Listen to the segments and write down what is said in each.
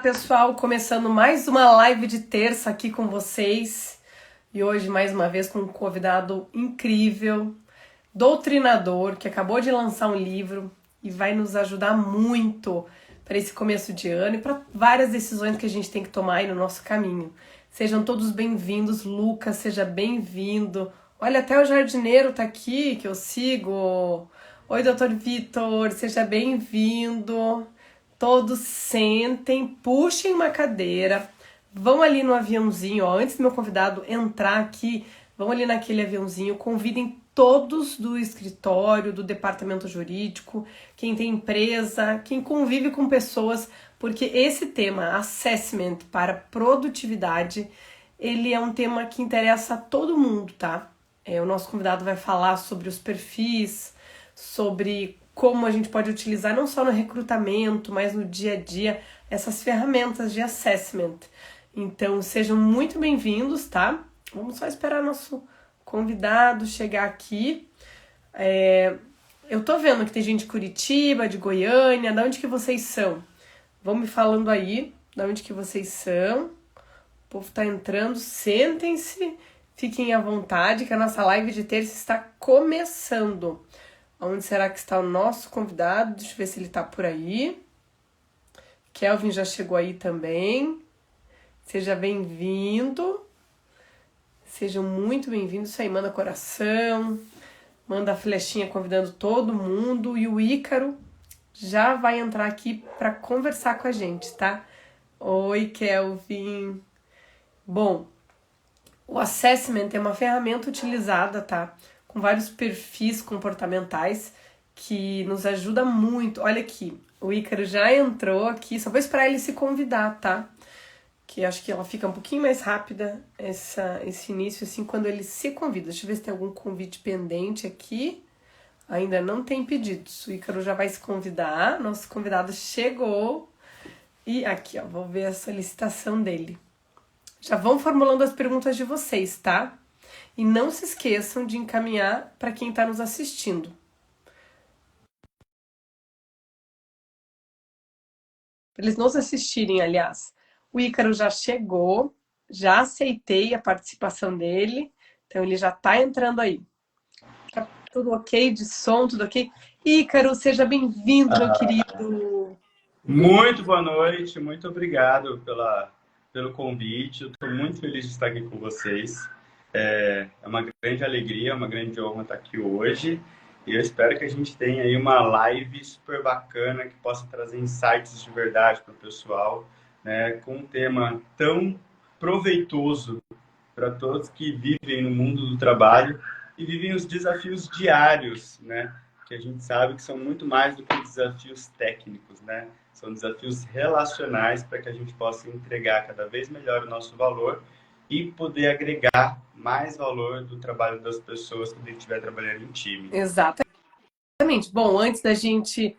pessoal, começando mais uma live de terça aqui com vocês. E hoje, mais uma vez, com um convidado incrível, doutrinador, que acabou de lançar um livro e vai nos ajudar muito para esse começo de ano e para várias decisões que a gente tem que tomar aí no nosso caminho. Sejam todos bem-vindos. Lucas, seja bem-vindo. Olha, até o jardineiro tá aqui, que eu sigo. Oi, doutor Vitor, seja bem-vindo. Todos sentem, puxem uma cadeira, vão ali no aviãozinho, ó, antes do meu convidado entrar aqui, vão ali naquele aviãozinho, convidem todos do escritório, do departamento jurídico, quem tem empresa, quem convive com pessoas, porque esse tema, assessment para produtividade, ele é um tema que interessa a todo mundo, tá? O nosso convidado vai falar sobre os perfis, sobre como a gente pode utilizar não só no recrutamento, mas no dia a dia, essas ferramentas de assessment. Então, sejam muito bem-vindos, tá? Vamos só esperar nosso convidado chegar aqui. Eu tô vendo que tem gente de Curitiba, de Goiânia, de onde que vocês são? Vão me falando aí, de onde que vocês são. O povo tá entrando, sentem-se, fiquem à vontade, que a nossa live de terça está começando. Onde será que está o nosso convidado? Deixa eu ver se ele está por aí. Kelvin já chegou aí também. Seja bem-vindo. Sejam muito bem-vindos. Isso aí, manda coração. Manda a flechinha convidando todo mundo. E o Ícaro já vai entrar aqui para conversar com a gente, tá? Oi, Kelvin. Bom, o assessment é uma ferramenta utilizada, tá? Com vários perfis comportamentais que nos ajuda muito. Olha aqui, o Ícaro já entrou aqui, só vou esperar ele se convidar, tá? Que acho que ela fica um pouquinho mais rápida, esse início, assim, quando ele se convida. Deixa eu ver se tem algum convite pendente aqui. Ainda não tem pedidos. O Ícaro já vai se convidar, nosso convidado chegou. E aqui, ó, vou ver a solicitação dele. Já vão formulando as perguntas de vocês, tá? E não se esqueçam de encaminhar para quem está nos assistindo. Para eles nos assistirem, aliás. O Ícaro já chegou, já aceitei a participação dele, então ele já está entrando aí. Tá tudo ok de som, tudo ok? Ícaro, seja bem-vindo, meu querido. Muito boa noite, muito obrigado pelo convite. Eu estou muito feliz de estar aqui com vocês. É uma grande alegria, uma grande honra estar aqui hoje. E eu espero que a gente tenha aí uma live super bacana que possa trazer insights de verdade para o pessoal, né, com um tema tão proveitoso para todos que vivem no mundo do trabalho e vivem os desafios diários, né, que a gente sabe que são muito mais do que desafios técnicos, né? São desafios relacionais para que a gente possa entregar cada vez melhor o nosso valor e poder agregar mais valor do trabalho das pessoas quando a gente estiver trabalhando em time. Exatamente. Bom, antes da gente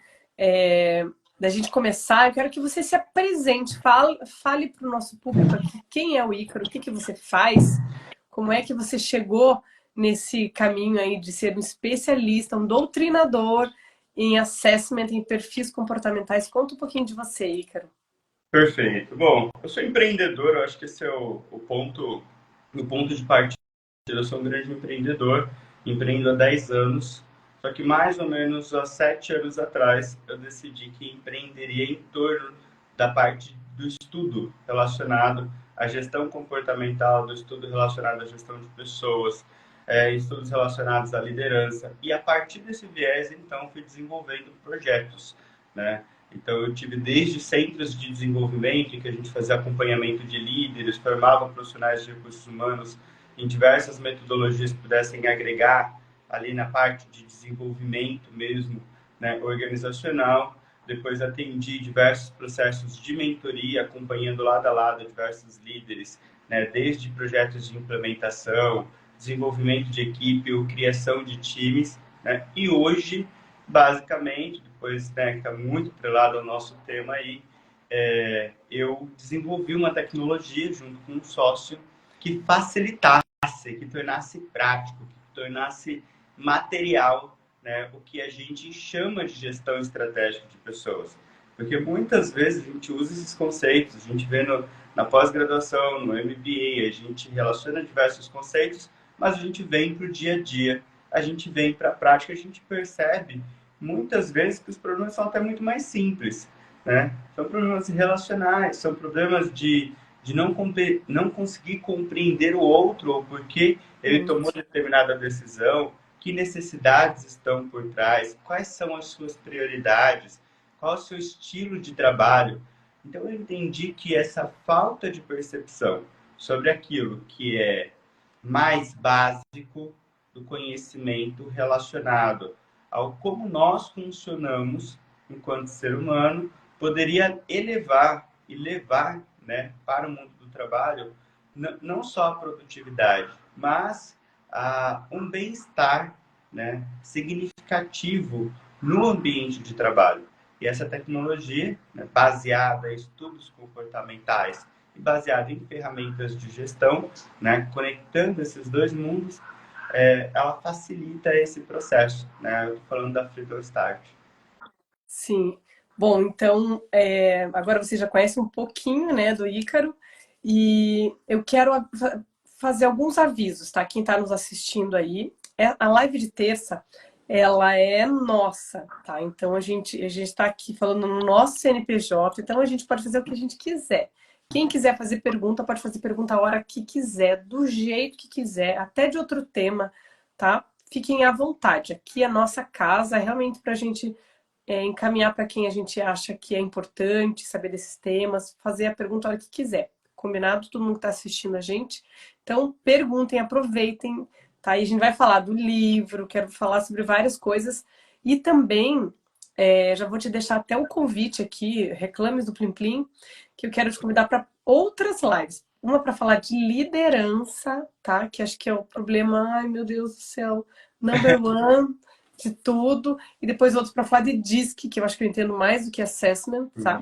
começar, eu quero que você se apresente, fale para o nosso público aqui quem é o Ícaro, o que que você faz, como é que você chegou nesse caminho aí de ser um especialista, um doutrinador em assessment, em perfis comportamentais. Conta um pouquinho de você, Ícaro. Perfeito. Bom, eu sou empreendedor, eu acho que esse é o ponto de partida. Eu sou um grande empreendedor, empreendo há 10 anos, só que mais ou menos há 7 anos atrás eu decidi que empreenderia em torno da parte do estudo relacionado à gestão comportamental, do estudo relacionado à gestão de pessoas, estudos relacionados à liderança. E a partir desse viés, então, fui desenvolvendo projetos, né? Então, eu tive desde centros de desenvolvimento, em que a gente fazia acompanhamento de líderes, formava profissionais de recursos humanos em diversas metodologias que pudessem agregar ali na parte de desenvolvimento mesmo, né, organizacional. Depois atendi diversos processos de mentoria, acompanhando lado a lado diversos líderes, né, desde projetos de implementação, desenvolvimento de equipe ou criação de times, né, e hoje, basicamente, depois, né, que está muito atrelado ao nosso tema aí, eu desenvolvi uma tecnologia junto com um sócio que facilitasse, que tornasse prático, que tornasse material, né, o que a gente chama de gestão estratégica de pessoas. Porque muitas vezes a gente usa esses conceitos, a gente vê na pós-graduação, no MBA, a gente relaciona diversos conceitos, mas a gente vem para o dia a dia, a gente vem para a prática, a gente percebe muitas vezes que os problemas são até muito mais simples, né? São problemas relacionais, são problemas de não conseguir compreender o outro ou porque ele tomou Muito. determinada decisão, que necessidades estão por trás, quais são as suas prioridades, qual é o seu estilo de trabalho. Então eu entendi que essa falta de percepção sobre aquilo que é mais básico do conhecimento relacionado ao como nós funcionamos enquanto ser humano poderia elevar e levar, né, para o mundo do trabalho não só a produtividade, mas um bem-estar, né, significativo no ambiente de trabalho. E essa tecnologia, né, baseada em estudos comportamentais e baseada em ferramentas de gestão, né, conectando esses dois mundos, ela facilita esse processo. Né? Eu estou falando da Freedom Start. Sim. Bom, então, agora você já conhece um pouquinho, né, do Ícaro, e eu quero fazer alguns avisos, tá? Quem está nos assistindo aí, a live de terça, ela é nossa, tá? Então, a gente está aqui falando no nosso CNPJ, então a gente pode fazer o que a gente quiser. Quem quiser fazer pergunta, pode fazer pergunta a hora que quiser, do jeito que quiser, até de outro tema, tá? Fiquem à vontade. Aqui é a nossa casa, é realmente para a gente encaminhar para quem a gente acha que é importante saber desses temas, fazer a pergunta a hora que quiser. Combinado? Todo mundo que está assistindo a gente. Então, perguntem, aproveitem, tá? E a gente vai falar do livro, quero falar sobre várias coisas. E também, já vou te deixar até o convite aqui, Reclames do Plim Plim, que eu quero te convidar para outras lives. Uma para falar de liderança, tá? Que acho que é o problema, ai meu Deus do céu, number one de tudo, e depois outros para falar de DISC, que eu acho que eu entendo mais do que assessment, tá?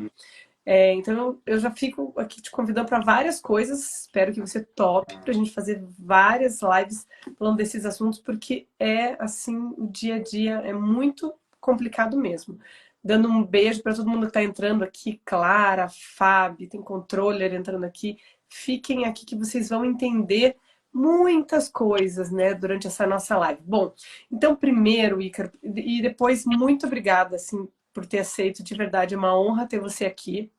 Então eu já fico aqui te convidando para várias coisas, espero que você tope para a gente fazer várias lives falando desses assuntos, porque é assim, o dia a dia é muito complicado mesmo. Dando um beijo para todo mundo que está entrando aqui, Clara, Fábio, tem controller entrando aqui. Fiquem aqui que vocês vão entender muitas coisas, né, durante essa nossa live. Bom, então primeiro, Ícaro, e depois muito obrigada, assim, por ter aceito, de verdade, é uma honra ter você aqui.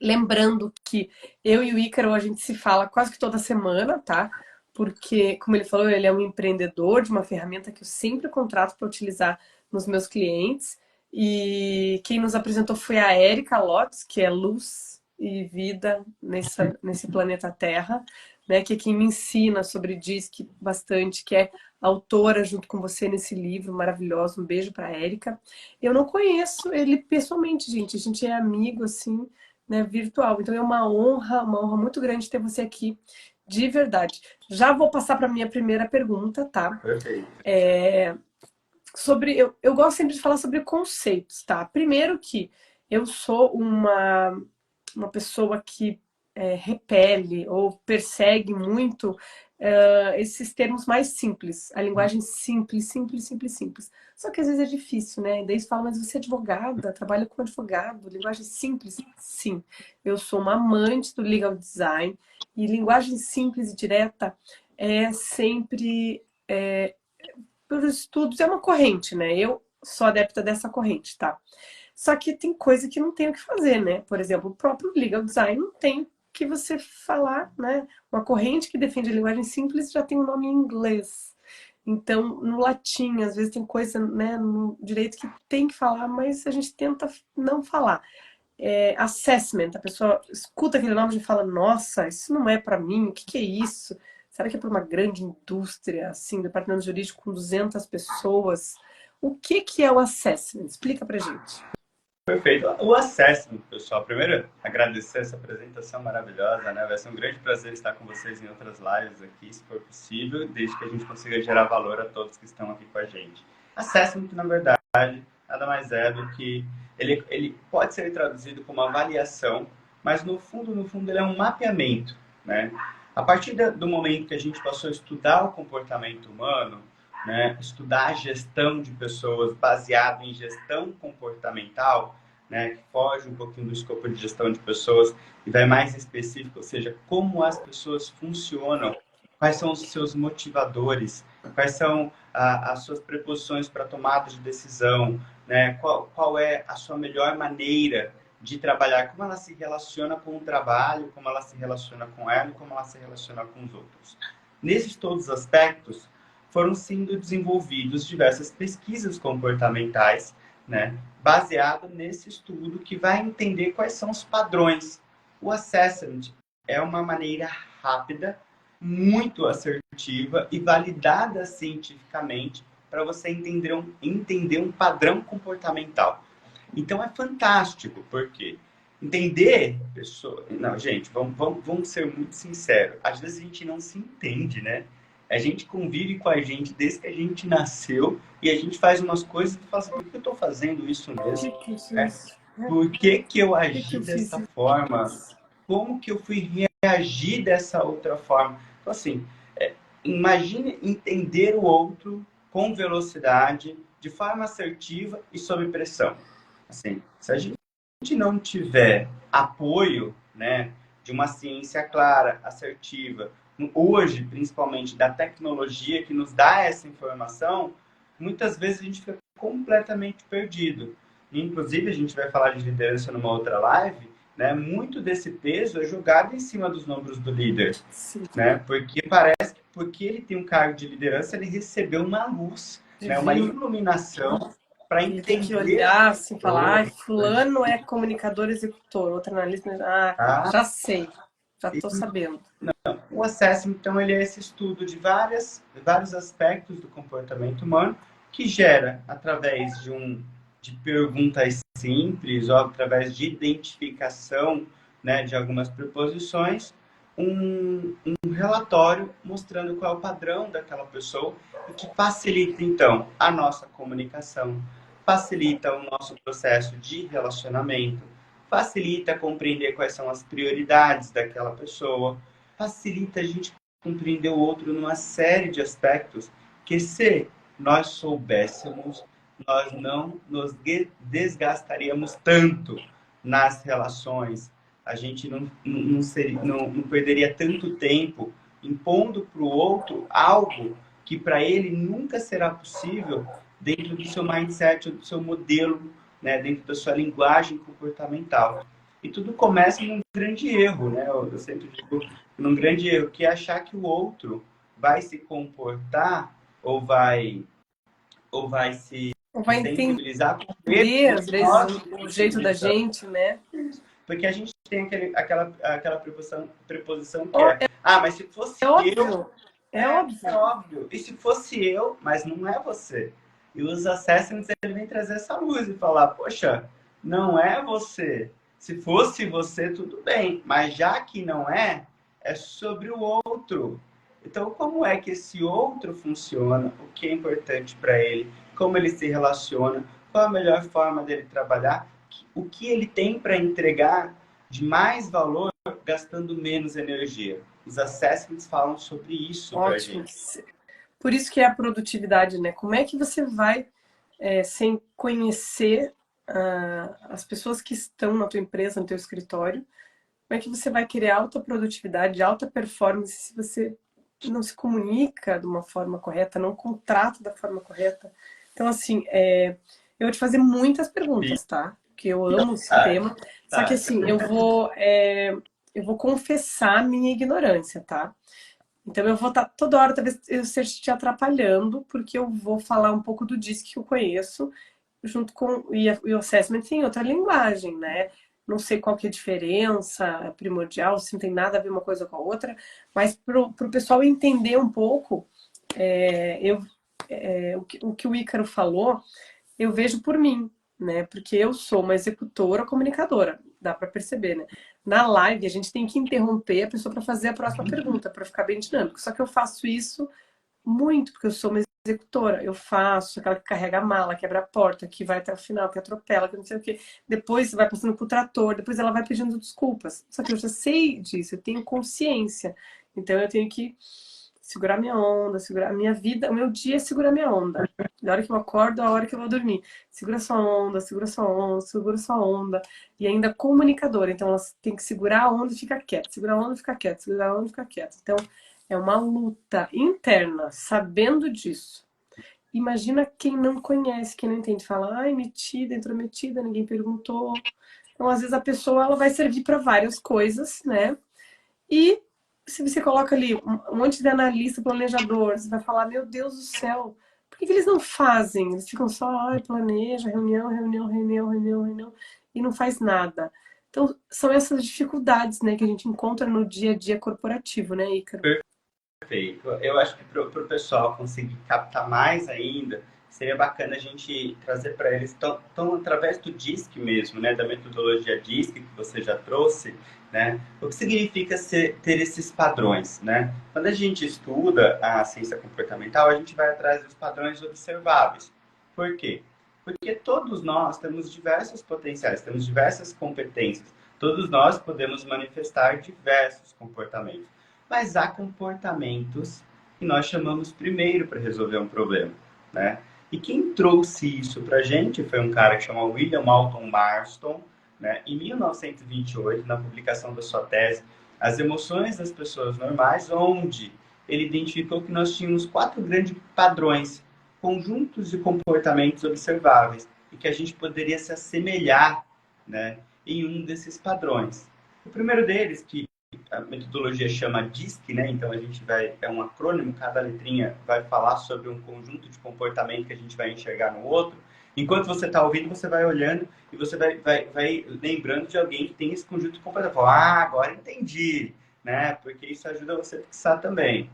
Lembrando que eu e o Ícaro, a gente se fala quase que toda semana, tá? Porque, como ele falou, ele é um empreendedor de uma ferramenta que eu sempre contrato para utilizar nos meus clientes. E quem nos apresentou foi a Érica Lotz, que é luz e vida nesse planeta Terra, né? Que é quem me ensina sobre DISC bastante, que é autora junto com você nesse livro maravilhoso. Um beijo para a Érica. Eu não conheço ele pessoalmente, gente. A gente é amigo, assim, né, virtual. Então é uma honra muito grande ter você aqui, de verdade. Já vou passar para a minha primeira pergunta, tá? Perfeito. Eu gosto sempre de falar sobre conceitos, tá? Primeiro que eu sou uma pessoa que repele ou persegue muito esses termos mais simples, a linguagem simples, simples, simples, simples. Só que às vezes é difícil, né? Daí você fala, mas você é advogada, trabalha como advogado, linguagem simples? Sim, eu sou uma amante do legal design e linguagem simples e direta é sempre, pelos estudos, é uma corrente, né? Eu sou adepta dessa corrente, tá? Só que tem coisa que não tem o que fazer, né? Por exemplo, o próprio legal design não tem o que você falar, né? Uma corrente que defende a linguagem simples já tem um nome em inglês. Então, no latim, às vezes tem coisa, né, no direito que tem que falar, mas a gente tenta não falar. Assessment, a pessoa escuta aquele nome e fala, nossa, isso não é para mim, o que que é isso? Será que é para uma grande indústria, assim, departamento jurídico com 200 pessoas? O que que é o assessment? Explica pra gente. Perfeito. O assessment, pessoal. Primeiro, agradecer essa apresentação maravilhosa, né? Vai ser um grande prazer estar com vocês em outras lives aqui, se for possível, desde que a gente consiga gerar valor a todos que estão aqui com a gente. Assessment, na verdade, nada mais é do que ele pode ser traduzido como avaliação, mas no fundo, ele é um mapeamento, né? A partir do momento que a gente passou a estudar o comportamento humano, né, estudar a gestão de pessoas baseado em gestão comportamental, né, que foge um pouquinho do escopo de gestão de pessoas e vai mais específico, ou seja, como as pessoas funcionam, quais são os seus motivadores, quais são as suas preposições para tomada de decisão, né, qual é a sua melhor maneira de trabalhar, como ela se relaciona com o trabalho, como ela se relaciona com ela e como ela se relaciona com os outros. Nesses todos os aspectos, foram sendo desenvolvidos diversas pesquisas comportamentais, né, baseado nesse estudo que vai entender quais são os padrões. O assessment é uma maneira rápida, muito assertiva e validada cientificamente para você entender um padrão comportamental. Então é fantástico, porque entender pessoa. Não, gente, vamos ser muito sinceros. Às vezes a gente não se entende, né? A gente convive com a gente desde que a gente nasceu e a gente faz umas coisas e fala assim, por que eu estou fazendo isso mesmo? Por que, que eu agi dessa forma? Como que eu fui reagir dessa outra forma? Então, assim, imagine entender o outro com velocidade, de forma assertiva e sob pressão. Assim, se a gente não tiver apoio, né, de uma ciência clara, assertiva, hoje, principalmente da tecnologia que nos dá essa informação, muitas vezes a gente fica completamente perdido. Inclusive, a gente vai falar de liderança numa outra live, né? Muito desse peso é jogado em cima dos ombros do líder, né? Porque parece que porque ele tem um cargo de liderança, ele recebeu uma luz, né? Uma iluminação para entender. Tem que olhar assim, falar, ah, fulano é comunicador executor, outro analista, já sei, já estou sabendo. Não, o assessment, então, ele é esse estudo de vários aspectos do comportamento humano que gera, através de perguntas simples ou através de identificação, né, de algumas preposições, um relatório mostrando qual é o padrão daquela pessoa e que facilita, então, a nossa comunicação, facilita o nosso processo de relacionamento, facilita compreender quais são as prioridades daquela pessoa, facilita a gente compreender o outro numa série de aspectos que, se nós soubéssemos, nós não nos desgastaríamos tanto nas relações, a gente não perderia tanto tempo impondo para o outro algo que para ele nunca será possível dentro do seu mindset, do seu modelo, né, dentro da sua linguagem comportamental. E tudo começa num grande erro, né? Eu sempre digo, num grande erro, que é achar que o outro vai se comportar ou vai se sensibilizar com entender, às vezes, o jeito da gente, né? Porque a gente tem aquela preposição que mas se fosse eu... É óbvio. E se fosse eu, mas não é você. E os assessments, ele vem trazer essa luz e falar, poxa, não é você. Se fosse você, tudo bem. Mas já que não é, é sobre o outro. Então, como é que esse outro funciona? O que é importante para ele? Como ele se relaciona? Qual a melhor forma dele trabalhar? O que ele tem para entregar de mais valor, gastando menos energia? Os assessments falam sobre isso para a gente. Por isso que é a produtividade, né? Como é que você vai, sem conhecer as pessoas que estão na tua empresa, no teu escritório, como é que você vai criar alta produtividade, alta performance se você não se comunica de uma forma correta, não contrata da forma correta? Então, assim, eu vou te fazer muitas perguntas, tá? Porque eu amo esse tema. Só que, assim, eu vou confessar a minha ignorância, tá? Então eu vou estar toda hora, talvez eu esteja te atrapalhando, porque eu vou falar um pouco do DISC que eu conheço, junto com e o assessment em outra linguagem, né? Não sei qual que é a diferença primordial, se não tem nada a ver uma coisa com a outra, mas para o pessoal entender um pouco, o que o Ícaro falou, eu vejo por mim, né? Porque eu sou uma executora comunicadora, dá para perceber, né? Na live a gente tem que interromper a pessoa para fazer a próxima pergunta, para ficar bem dinâmico. Só que eu faço isso muito, porque eu sou uma executora. Eu faço aquela que carrega a mala, quebra a porta, que vai até o final, que atropela, que não sei o quê. Depois vai passando pro trator, depois ela vai pedindo desculpas. Só que eu já sei disso, eu tenho consciência. Então eu tenho que segurar minha onda, segurar a minha vida. O meu dia é segurar minha onda. Da hora que eu acordo, a hora que eu vou dormir. Segura sua onda, segura sua onda, segura sua onda. E ainda comunicadora. Então, ela tem que segurar a onda e ficar quieta. Segurar a onda e ficar quieta. Segurar a onda e ficar quieta. Então, é uma luta interna, sabendo disso. Imagina quem não conhece, quem não entende. Fala, ai, metida, intrometida, ninguém perguntou. Então, às vezes, a pessoa ela vai servir para várias coisas, né? E se você coloca ali um monte de analista, planejador, você vai falar, meu Deus do céu, por que que eles não fazem? Eles ficam só, ai, planeja, reunião, reunião, reunião, reunião, reunião, e não faz nada. Então, são essas dificuldades, né, que a gente encontra no dia a dia corporativo, né, Ícaro? Perfeito. Eu acho que para o pessoal conseguir captar mais ainda, seria bacana a gente trazer para eles, tão através do DISC mesmo, né, da metodologia DISC que você já trouxe, né, o que significa ter esses padrões, né? Quando a gente estuda a ciência comportamental, a gente vai atrás dos padrões observáveis. Por quê? Porque todos nós temos diversos potenciais, temos diversas competências, todos nós podemos manifestar diversos comportamentos. Mas há comportamentos que nós chamamos primeiro para resolver um problema, né? E quem trouxe isso para a gente foi um cara que chama William Alton Marston, né? Em 1928, na publicação da sua tese, As Emoções das Pessoas Normais, onde ele identificou que nós tínhamos 4 grandes padrões, conjuntos de comportamentos observáveis, e que a gente poderia se assemelhar, né, em um desses padrões. O primeiro deles, que a metodologia chama DISC, né? Então a gente é um acrônimo, cada letrinha vai falar sobre um conjunto de comportamento que a gente vai enxergar no outro. Enquanto você está ouvindo, você vai olhando e você vai lembrando de alguém que tem esse conjunto de comportamento. Ah, agora entendi, né? Porque isso ajuda você a fixar também.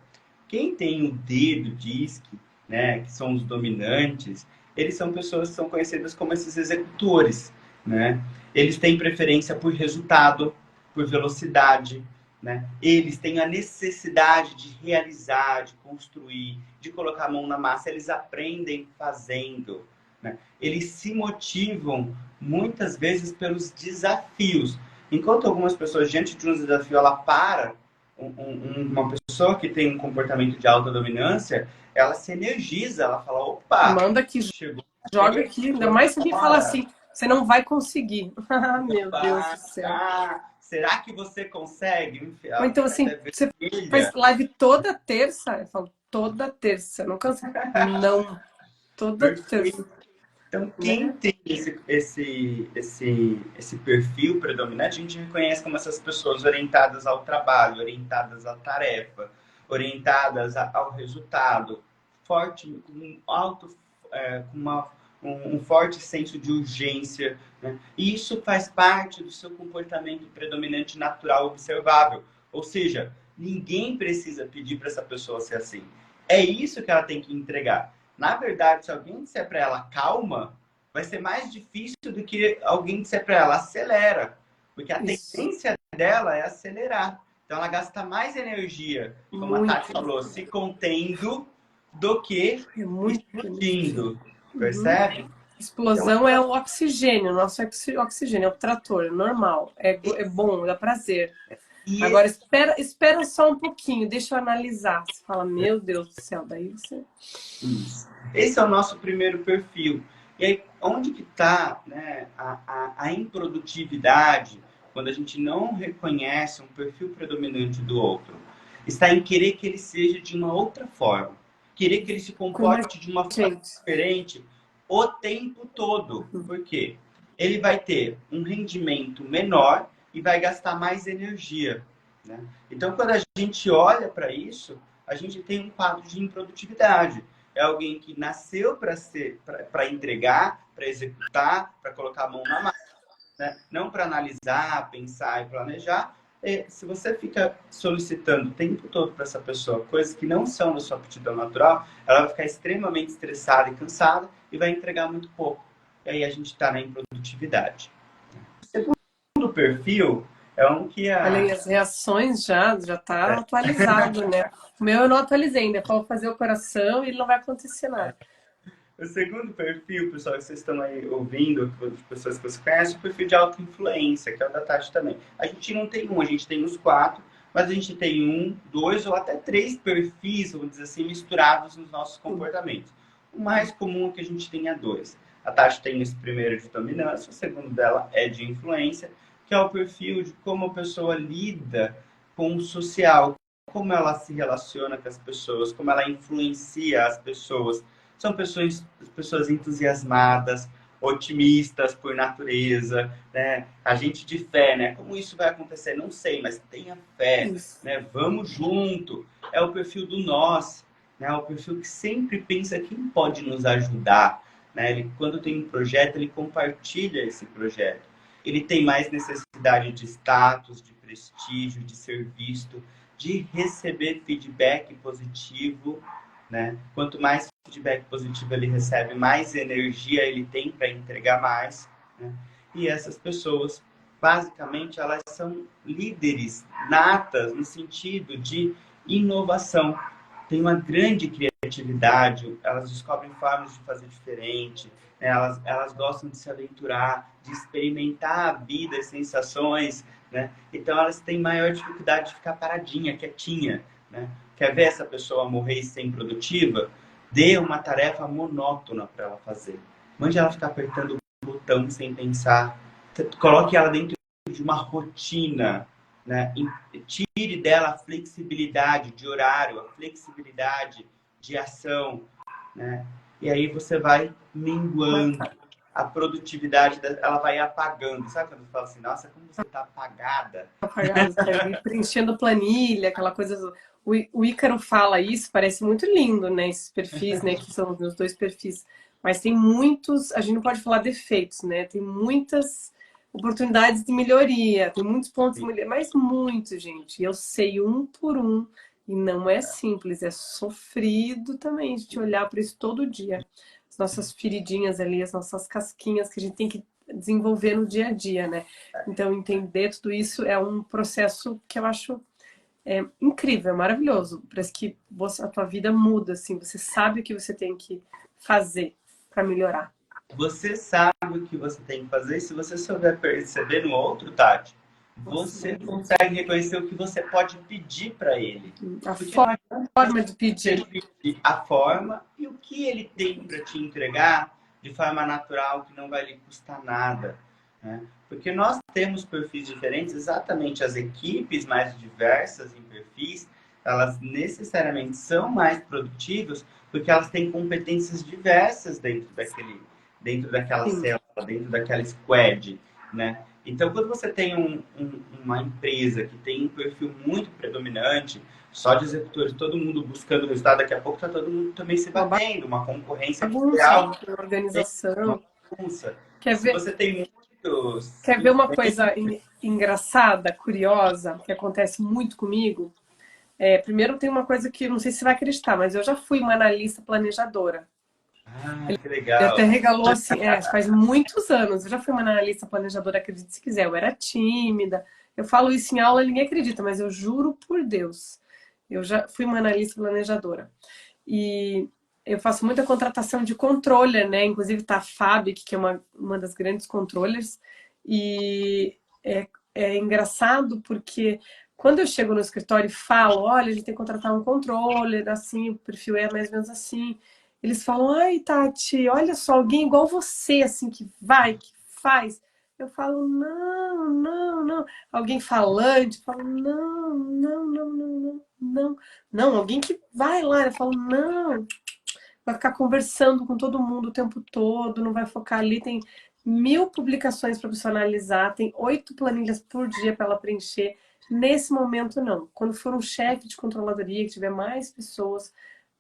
Quem tem o D do DISC, né? Que são os dominantes, eles são pessoas que são conhecidas como esses executores, né? Eles têm preferência por resultado, por velocidade, né? Eles têm a necessidade de realizar, de construir, de colocar a mão na massa. Eles aprendem fazendo, né? Eles se motivam muitas vezes pelos desafios. Enquanto algumas pessoas, diante de um desafio, ela para, uma pessoa que tem um comportamento de alta dominância, ela se energiza, ela fala, opa, Manda aqui, chegou, joga aqui, ainda mais se alguém fala assim, você não vai conseguir. Ah, meu Deus do céu. Será que você consegue? Ou então, assim, você faz live toda terça? Eu falo, toda terça. Não cansa. Não, toda terça. Então, quem tem esse perfil predominante, a gente reconhece como essas pessoas orientadas ao trabalho, orientadas à tarefa, orientadas ao resultado, forte, com alto, um forte senso de urgência, né? E isso faz parte do seu comportamento predominante natural observável. Ou seja, ninguém precisa pedir para essa pessoa ser assim. É isso que ela tem que entregar. Na verdade, se alguém disser para ela calma, vai ser mais difícil do que alguém disser para ela acelera. Porque a tendência dela é acelerar. Então ela gasta mais energia, como a Tati falou, se contendo do que explodindo. Percebe? Explosão então, é o oxigênio, nosso oxigênio, é o trator, é normal, é bom, dá prazer. E agora, espera só um pouquinho, deixa eu analisar. Você fala, meu Deus do céu, daí você... Isso. Esse é o nosso primeiro perfil. E aí, onde que está, né, a improdutividade, quando a gente não reconhece um perfil predominante do outro? Está em querer que ele seja de uma outra forma. Querer que ele se comporte de uma forma diferente o tempo todo. Por quê? Ele vai ter um rendimento menor e vai gastar mais energia, né? Então, quando a gente olha para isso, a gente tem um quadro de improdutividade. É alguém que nasceu para entregar, para executar, para colocar a mão na massa, né? Não para analisar, pensar e planejar. E se você fica solicitando o tempo todo para essa pessoa coisas que não são da sua aptidão natural, ela vai ficar extremamente estressada e cansada e vai entregar muito pouco. E aí a gente está na improdutividade. O segundo perfil é um que Olha, as reações já tá atualizado, né? O meu eu não atualizei ainda, é para fazer o coração e ele não vai acontecer nada. O segundo perfil, pessoal, que vocês estão aí ouvindo, pessoas que você conhece, é o perfil de auto-influência, que é o da Tati também. A gente não tem um, a gente tem os 4, mas a gente tem um, dois ou até três perfis, vamos dizer assim, misturados nos nossos comportamentos. O mais comum é que a gente tenha dois. A Tati tem esse primeiro de dominância, o segundo dela é de influência, que é o perfil de como a pessoa lida com o social, como ela se relaciona com as pessoas, como ela influencia as pessoas. São pessoas entusiasmadas, otimistas por natureza, né? A gente de fé, né? Como isso vai acontecer? Não sei, mas tenha fé, Isso. né? Vamos junto. É o perfil do nós, né? É o perfil que sempre pensa quem pode nos ajudar, né? Ele, quando tem um projeto, ele compartilha esse projeto. Ele tem mais necessidade de status, de prestígio, de ser visto, de receber feedback positivo, né? Quanto mais feedback positivo ele recebe, mais energia ele tem para entregar mais, né? E essas pessoas, basicamente, elas são líderes natas no sentido de inovação. Tem uma grande criatividade, elas descobrem formas de fazer diferente, né? Elas gostam de se aventurar, de experimentar a vida, as sensações, né? Então elas têm maior dificuldade de ficar paradinha, quietinha, né? Quer ver essa pessoa morrer e ser improdutiva? Dê uma tarefa monótona para ela fazer. Mande ela ficar apertando o botão sem pensar. Coloque ela dentro de uma rotina, né? Tire dela a flexibilidade de horário, a flexibilidade de ação, né? E aí você vai minguando a produtividade, ela vai apagando. Sabe quando você fala assim, nossa, como você está apagada? Apagado, tá ali preenchendo planilha, aquela coisa. O Ícaro fala isso, parece muito lindo, né? Esses perfis, né? Que são os meus dois perfis. Mas tem muitos, a gente não pode falar defeitos, né? Tem muitas oportunidades de melhoria, tem muitos pontos de melhoria, mas muitos, gente. E eu sei um por um, e não é simples, é sofrido também a gente olhar para isso todo dia. As nossas feridinhas ali, as nossas casquinhas que a gente tem que desenvolver no dia a dia, né? Então, entender tudo isso é um processo que eu acho incrível, maravilhoso. Parece que a tua vida muda, assim, você sabe o que você tem que fazer para melhorar. Você sabe o que você tem que fazer e se você souber perceber no outro, Tati, Nossa, você consegue reconhecer o que você pode pedir para ele. a Porque não adianta forma de ele pedir. pedir a forma e o que ele tem para te entregar de forma natural, que não vai lhe custar nada, né? Porque nós temos perfis diferentes, exatamente as equipes mais diversas em perfis, elas necessariamente são mais produtivas porque elas têm competências diversas dentro daquela Sim. célula, dentro daquela squad, né? Então, quando você tem uma empresa que tem um perfil muito predominante, só de executores, todo mundo buscando resultado, daqui a pouco está todo mundo também se Uma batendo, uma concorrência bagunça, desleal, uma uma organização. bagunça. Quer Se ver, você tem muitos quer ver uma coisa engraçada, curiosa, que acontece muito comigo? Primeiro tem uma coisa que não sei se você vai acreditar, mas eu já fui uma analista planejadora. que Ele legal. até regalou assim, faz muitos anos. Eu já fui uma analista planejadora, acredite se quiser. Eu era tímida. Eu falo isso em aula, ninguém acredita, mas eu juro por Deus. Eu já fui uma analista planejadora. E eu faço muita contratação de controller, né? Inclusive tá a Fábio, que é uma das grandes controllers. E é engraçado porque quando eu chego no escritório e falo, olha, a gente tem que contratar um controller, assim, o perfil é mais ou menos assim. Eles falam, ai, Tati, olha só, alguém igual você, assim, que vai, que faz. Eu falo, não, não, não. Alguém falante, eu falo, não, não, não, não, não, não. Não, alguém que vai lá, eu falo, não. Vai ficar conversando com todo mundo o tempo todo, não vai focar ali. Tem 1000 publicações para você analisar, tem 8 planilhas por dia para ela preencher. Nesse momento, não. Quando for um chefe de controladoria, que tiver mais pessoas,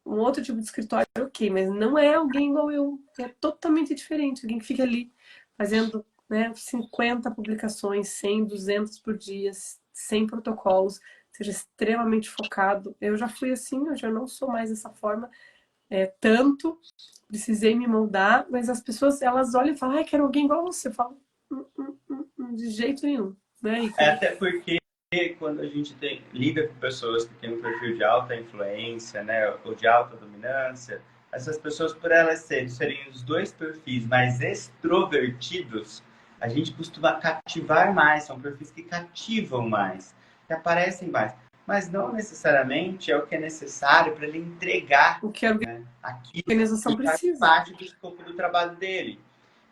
um outro tipo de escritório, ok, mas não é alguém igual eu. É totalmente diferente. Alguém que fica ali fazendo, né, 50 publicações, 100, 200 por dia, sem protocolos, seja extremamente focado. Eu já fui assim, eu já não sou mais dessa forma. Tanto, precisei me moldar, mas as pessoas, elas olham e falam, ai, quero alguém igual você. Eu falo, de jeito nenhum, né, Ícaro? Até porque quando a gente lida com pessoas que têm um perfil de alta influência, né, ou de alta dominância, essas pessoas, por elas serem os dois perfis mais extrovertidos, a gente costuma cativar mais, são perfis que cativam mais. que aparecem mais. Mas não necessariamente é o que é necessário para ele entregar, O que a né, aquilo organização que faz precisa. parte do escopo do trabalho dele.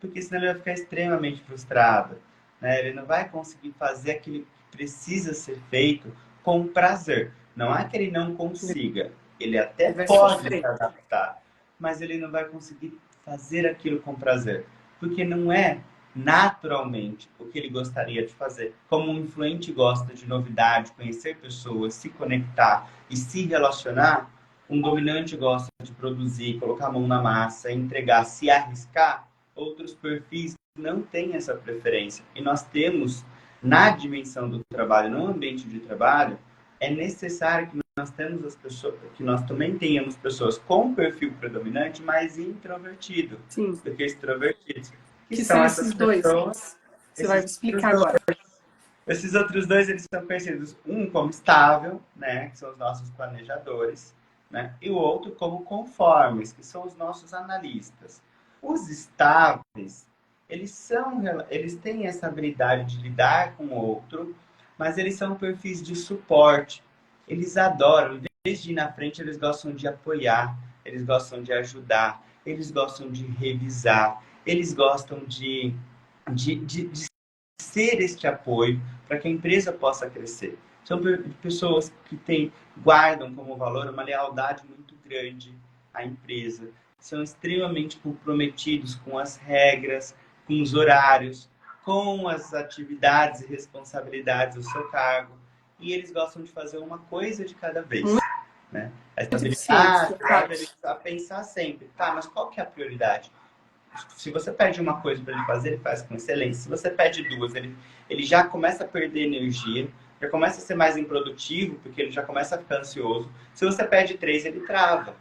Porque senão ele vai ficar extremamente frustrado, né? Ele não vai conseguir fazer aquilo que precisa ser feito com prazer. Não é que ele não consiga, ele até Ele vai pode se sofrer. adaptar, mas ele não vai conseguir fazer aquilo com prazer, porque não é naturalmente o que ele gostaria de fazer. Como um influente gosta de novidade, conhecer pessoas, se conectar e se relacionar, um dominante gosta de produzir, colocar a mão na massa, entregar, se arriscar. Outros perfis não têm essa preferência. E nós temos, na dimensão do trabalho, no ambiente de trabalho, é necessário que nós temos as pessoas, que nós também tenhamos pessoas com perfil predominante, mas introvertido, Sim. porque extrovertidos, que Que são são essas esses dois? pessoas, Você vai explicar agora. esses outros dois, eles são conhecidos, um como estável, né, que são os nossos planejadores, né, e o outro como conformes, que são os nossos analistas. Os estáveis, eles têm essa habilidade de lidar com o outro, mas eles são perfis de suporte. Eles adoram, em vez de ir na frente, eles gostam de apoiar, eles gostam de ajudar, eles gostam de revisar, eles gostam de ser este apoio para que a empresa possa crescer. São pessoas que guardam como valor uma lealdade muito grande à empresa. São extremamente comprometidos com as regras, com os horários, com as atividades e responsabilidades do seu cargo. E eles gostam de fazer uma coisa de cada vez. Né? A Muito eficientes, estabilidade leva eles a pensar sempre, tá, mas qual que é a prioridade? Se você pede uma coisa para ele fazer, ele faz com excelência. Se você pede duas, ele já começa a perder energia, já começa a ser mais improdutivo, porque ele já começa a ficar ansioso. Se você pede três, ele trava.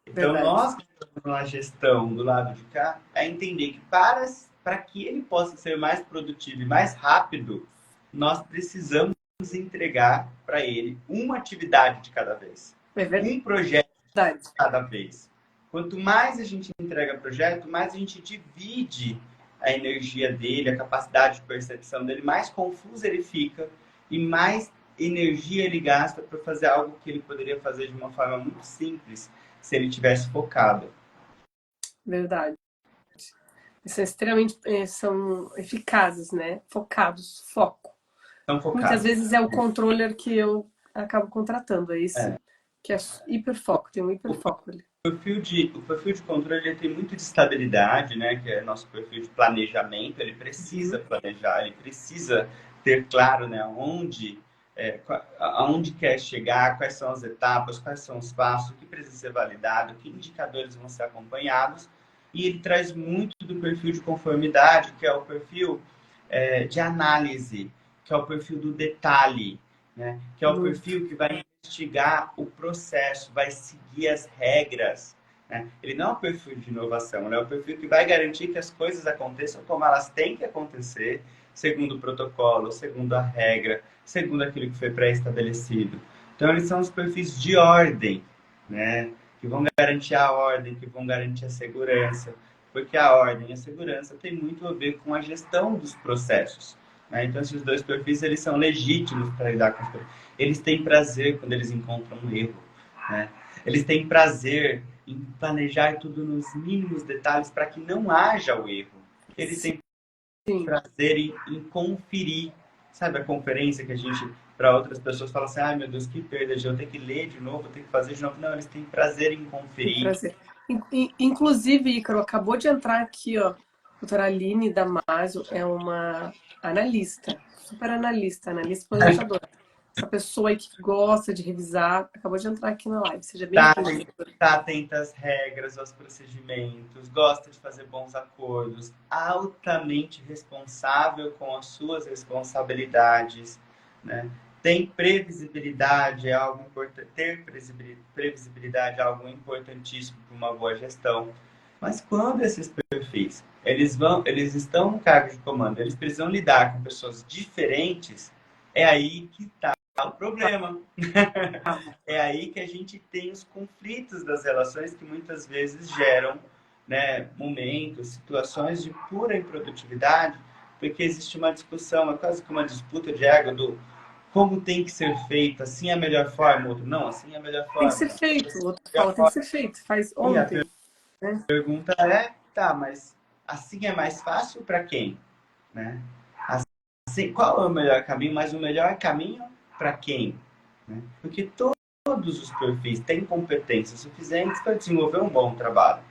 Então, verdade. nós que estamos na gestão do lado de cá, é entender que para que ele possa ser mais produtivo e mais rápido, nós precisamos entregar para ele uma atividade de cada vez. É Um projeto verdade. de cada vez. Quanto mais a gente entrega projeto, mais a gente divide a energia dele, a capacidade de percepção dele, mais confuso ele fica e mais energia ele gasta para fazer algo que ele poderia fazer de uma forma muito simples se ele tivesse focado. Verdade. São extremamente são eficazes, né? Focados, foco. Então, focado. Muitas vezes é o controller que eu acabo contratando, é esse que é hiperfoco, tem um hiperfoco ali. O perfil de controle ele tem muito de estabilidade, né? Que é nosso perfil de planejamento. Ele precisa planejar, ele precisa ter claro, né? Aonde quer chegar, quais são as etapas, quais são os passos, o que precisa ser validado, que indicadores vão ser acompanhados. E ele traz muito do perfil de conformidade, que é o perfil de análise, que é o perfil do detalhe, né? Que é o perfil que vai investigar o processo, vai seguir as regras. Né? Ele não é um perfil de inovação, ele é um perfil que vai garantir que as coisas aconteçam como elas têm que acontecer, segundo o protocolo, segundo a regra, segundo aquilo que foi pré-estabelecido. Então, eles são os perfis de ordem, né? Que vão garantir a ordem, que vão garantir a segurança, porque a ordem e a segurança tem muito a ver com a gestão dos processos. Né? Então, esses dois perfis eles são legítimos para lidar com os perfis. Eles têm prazer quando eles encontram um erro. Né? Eles têm prazer em planejar tudo nos mínimos detalhes para que não haja o erro. Eles têm prazer em conferir. Sabe a conferência que a gente, para outras pessoas, fala assim, ai meu Deus, que perda, eu tenho que ler de novo, eu tenho que fazer de novo. Não, eles têm prazer em conferir. Prazer. Inclusive, Ícaro, acabou de entrar aqui, ó, a doutora Aline Damasio é uma analista, super analista planejadora. Essa pessoa aí que gosta de revisar, acabou de entrar aqui na live. Seja bem-vinda. Está atenta às regras, aos procedimentos, gosta de fazer bons acordos, altamente responsável com as suas responsabilidades, né? Tem previsibilidade, é algo importante. Ter previsibilidade é algo importantíssimo para uma boa gestão. Mas quando esses perfis, eles estão no cargo de comando, eles precisam lidar com pessoas diferentes, é aí que está o problema. É aí que a gente tem os conflitos das relações que muitas vezes geram, né, momentos, situações de pura improdutividade, porque existe uma discussão, é quase que uma disputa de ego do como tem que ser feito, assim é a melhor forma, outro não, assim é a melhor Tem que forma. ser feito. O outro fala, tem que ser feito. Faz E a ontem, né? pergunta é, tá, mas assim é mais fácil para quem, né? Assim, qual é o melhor caminho? Mas o melhor caminho para quem? Né? Porque todos os perfis têm competências suficientes para desenvolver um bom trabalho.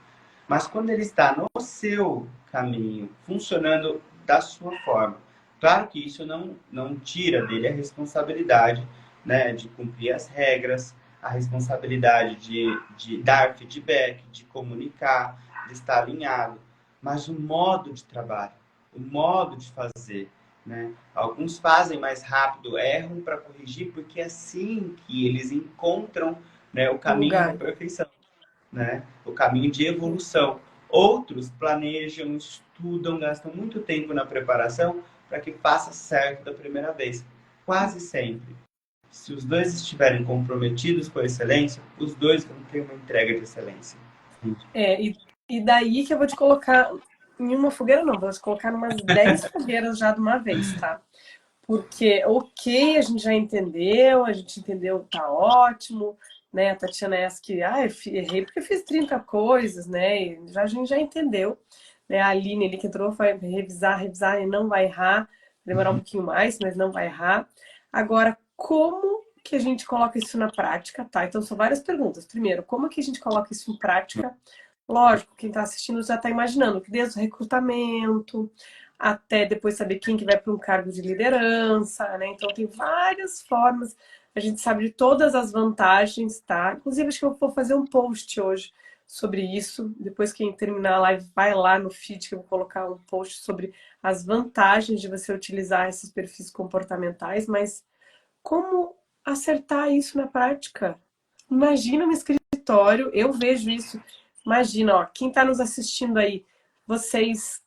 Mas quando ele está no seu caminho, funcionando da sua forma, claro que isso não tira dele a responsabilidade, né, de cumprir as regras, a responsabilidade de dar feedback, de comunicar, de estar alinhado, mas o modo de trabalho, o modo de fazer, né? Alguns fazem mais rápido, erram para corrigir, porque é assim que eles encontram, né, o O caminho da lugar. perfeição, né? O caminho de evolução. Outros planejam, estudam, gastam muito tempo na preparação para que faça certo da primeira vez. Quase sempre. Se os dois estiverem comprometidos com a excelência, os dois vão ter uma entrega de excelência. É, e daí que eu vou te colocar em uma fogueira, não, vou te colocar em umas 10 fogueiras já de uma vez, tá? Porque, ok, a gente entendeu, tá ótimo, né? A Tatiana é essa que, errei porque fiz 30 coisas, né? E a gente já entendeu, né? A Aline ali que entrou vai revisar, revisar e não vai errar, vai demorar um pouquinho mais, mas não vai errar. Agora, como que a gente coloca isso na prática, tá? Então, são várias perguntas. Primeiro, como que a gente coloca isso em prática? Lógico, quem está assistindo já está imaginando que desde o recrutamento até depois saber quem que vai para um cargo de liderança, né? Então tem várias formas. A gente sabe de todas as vantagens, tá? Inclusive, acho que eu vou fazer um post hoje sobre isso. Depois que terminar a live, vai lá no feed que eu vou colocar um post sobre as vantagens de você utilizar esses perfis comportamentais, mas como acertar isso na prática? Imagina um escritório, eu vejo isso. Imagina, ó, quem está nos assistindo aí, vocês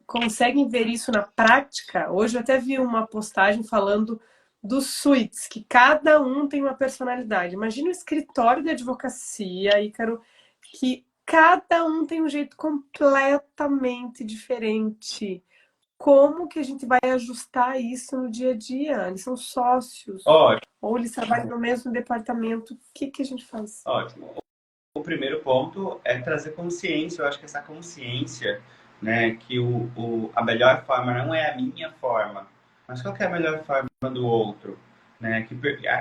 conseguem ver isso na prática? Hoje eu até vi uma postagem falando dos suítes, que cada um tem uma personalidade. Imagina um escritório de advocacia, Ícaro, que cada um tem um jeito completamente diferente. Como que a gente vai ajustar isso no dia a dia? Eles são sócios, Ótimo, ou eles trabalham no mesmo departamento. O que que a gente faz? ótimo. O primeiro ponto é trazer consciência. Eu acho que essa consciência, né, que a melhor forma não é a minha forma, mas qual que é a melhor forma do outro, né?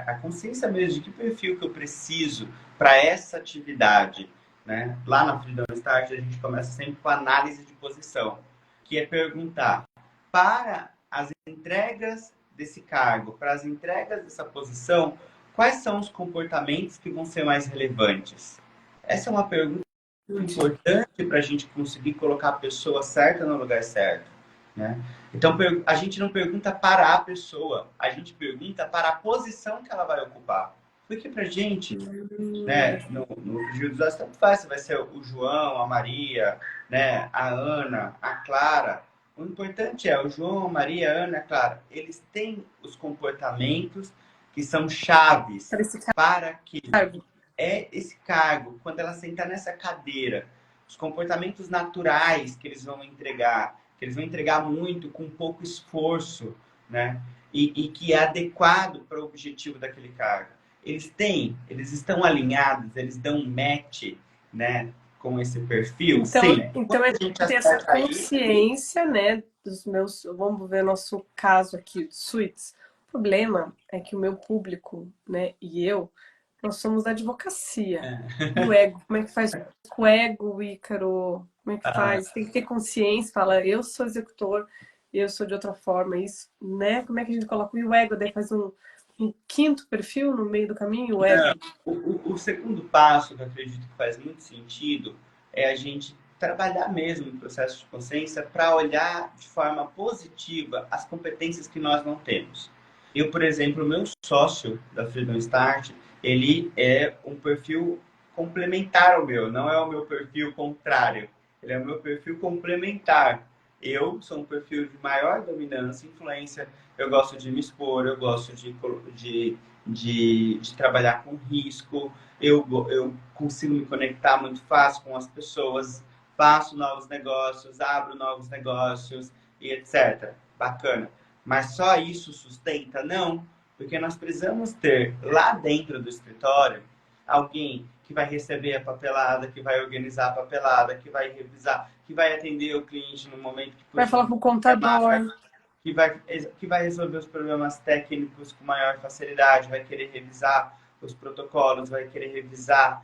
A consciência mesmo de que perfil que eu preciso para essa atividade, né? Lá na Freedom Start a gente começa sempre com a análise de posição, que é perguntar para as entregas desse cargo, para as entregas dessa posição, quais são os comportamentos que vão ser mais relevantes? Essa é uma pergunta importante para a gente conseguir colocar a pessoa certa no lugar certo, né? Então, a gente não pergunta para a pessoa, a gente pergunta para a posição que ela vai ocupar. Porque para a gente, né, no Gil dos Olhos, tanto faz se vai ser o João, a Maria, né, a Ana, a Clara. O importante é o João, a Maria, a Ana, a Clara. Eles têm os comportamentos que são chaves Para esse para que cargo. esse cargo, quando ela sentar nessa cadeira, os comportamentos naturais que eles vão entregar muito com pouco esforço, né? E que é adequado para o objetivo daquele cargo. Eles estão alinhados, eles dão um match, né? Com esse perfil? Então, Sim. Quando então é a gente ter essa acerta aí, consciência, né, dos meus. Vamos ver nosso caso aqui de suítes. O problema é que o meu público, né, e eu, nós somos da advocacia. E o ego, como é que faz com o ego, Ícaro? Como é que faz? Tem que ter consciência, fala, eu sou executor, eu sou de outra forma, isso, né? Como é que a gente coloca o ego? Daí faz um quinto perfil no meio do caminho, o ego. o segundo passo, que eu acredito que faz muito sentido, é a gente trabalhar mesmo no processo de consciência para olhar de forma positiva as competências que nós não temos. Eu, por exemplo, o meu sócio da Freedom Start, ele é um perfil complementar ao meu, não é o meu perfil contrário. Ele é o meu perfil complementar. Eu sou um perfil de maior dominância e influência. Eu gosto de me expor, eu gosto de trabalhar com risco, eu consigo me conectar muito fácil com as pessoas, faço novos negócios, abro novos negócios e etc. Bacana. Mas só isso sustenta? Não, porque nós precisamos ter lá dentro do escritório alguém que vai receber a papelada, que vai organizar a papelada, que vai revisar, que vai atender o cliente no momento que Vai falar com o chamar, contador. que vai resolver os problemas técnicos com maior facilidade, vai querer revisar os protocolos, vai querer revisar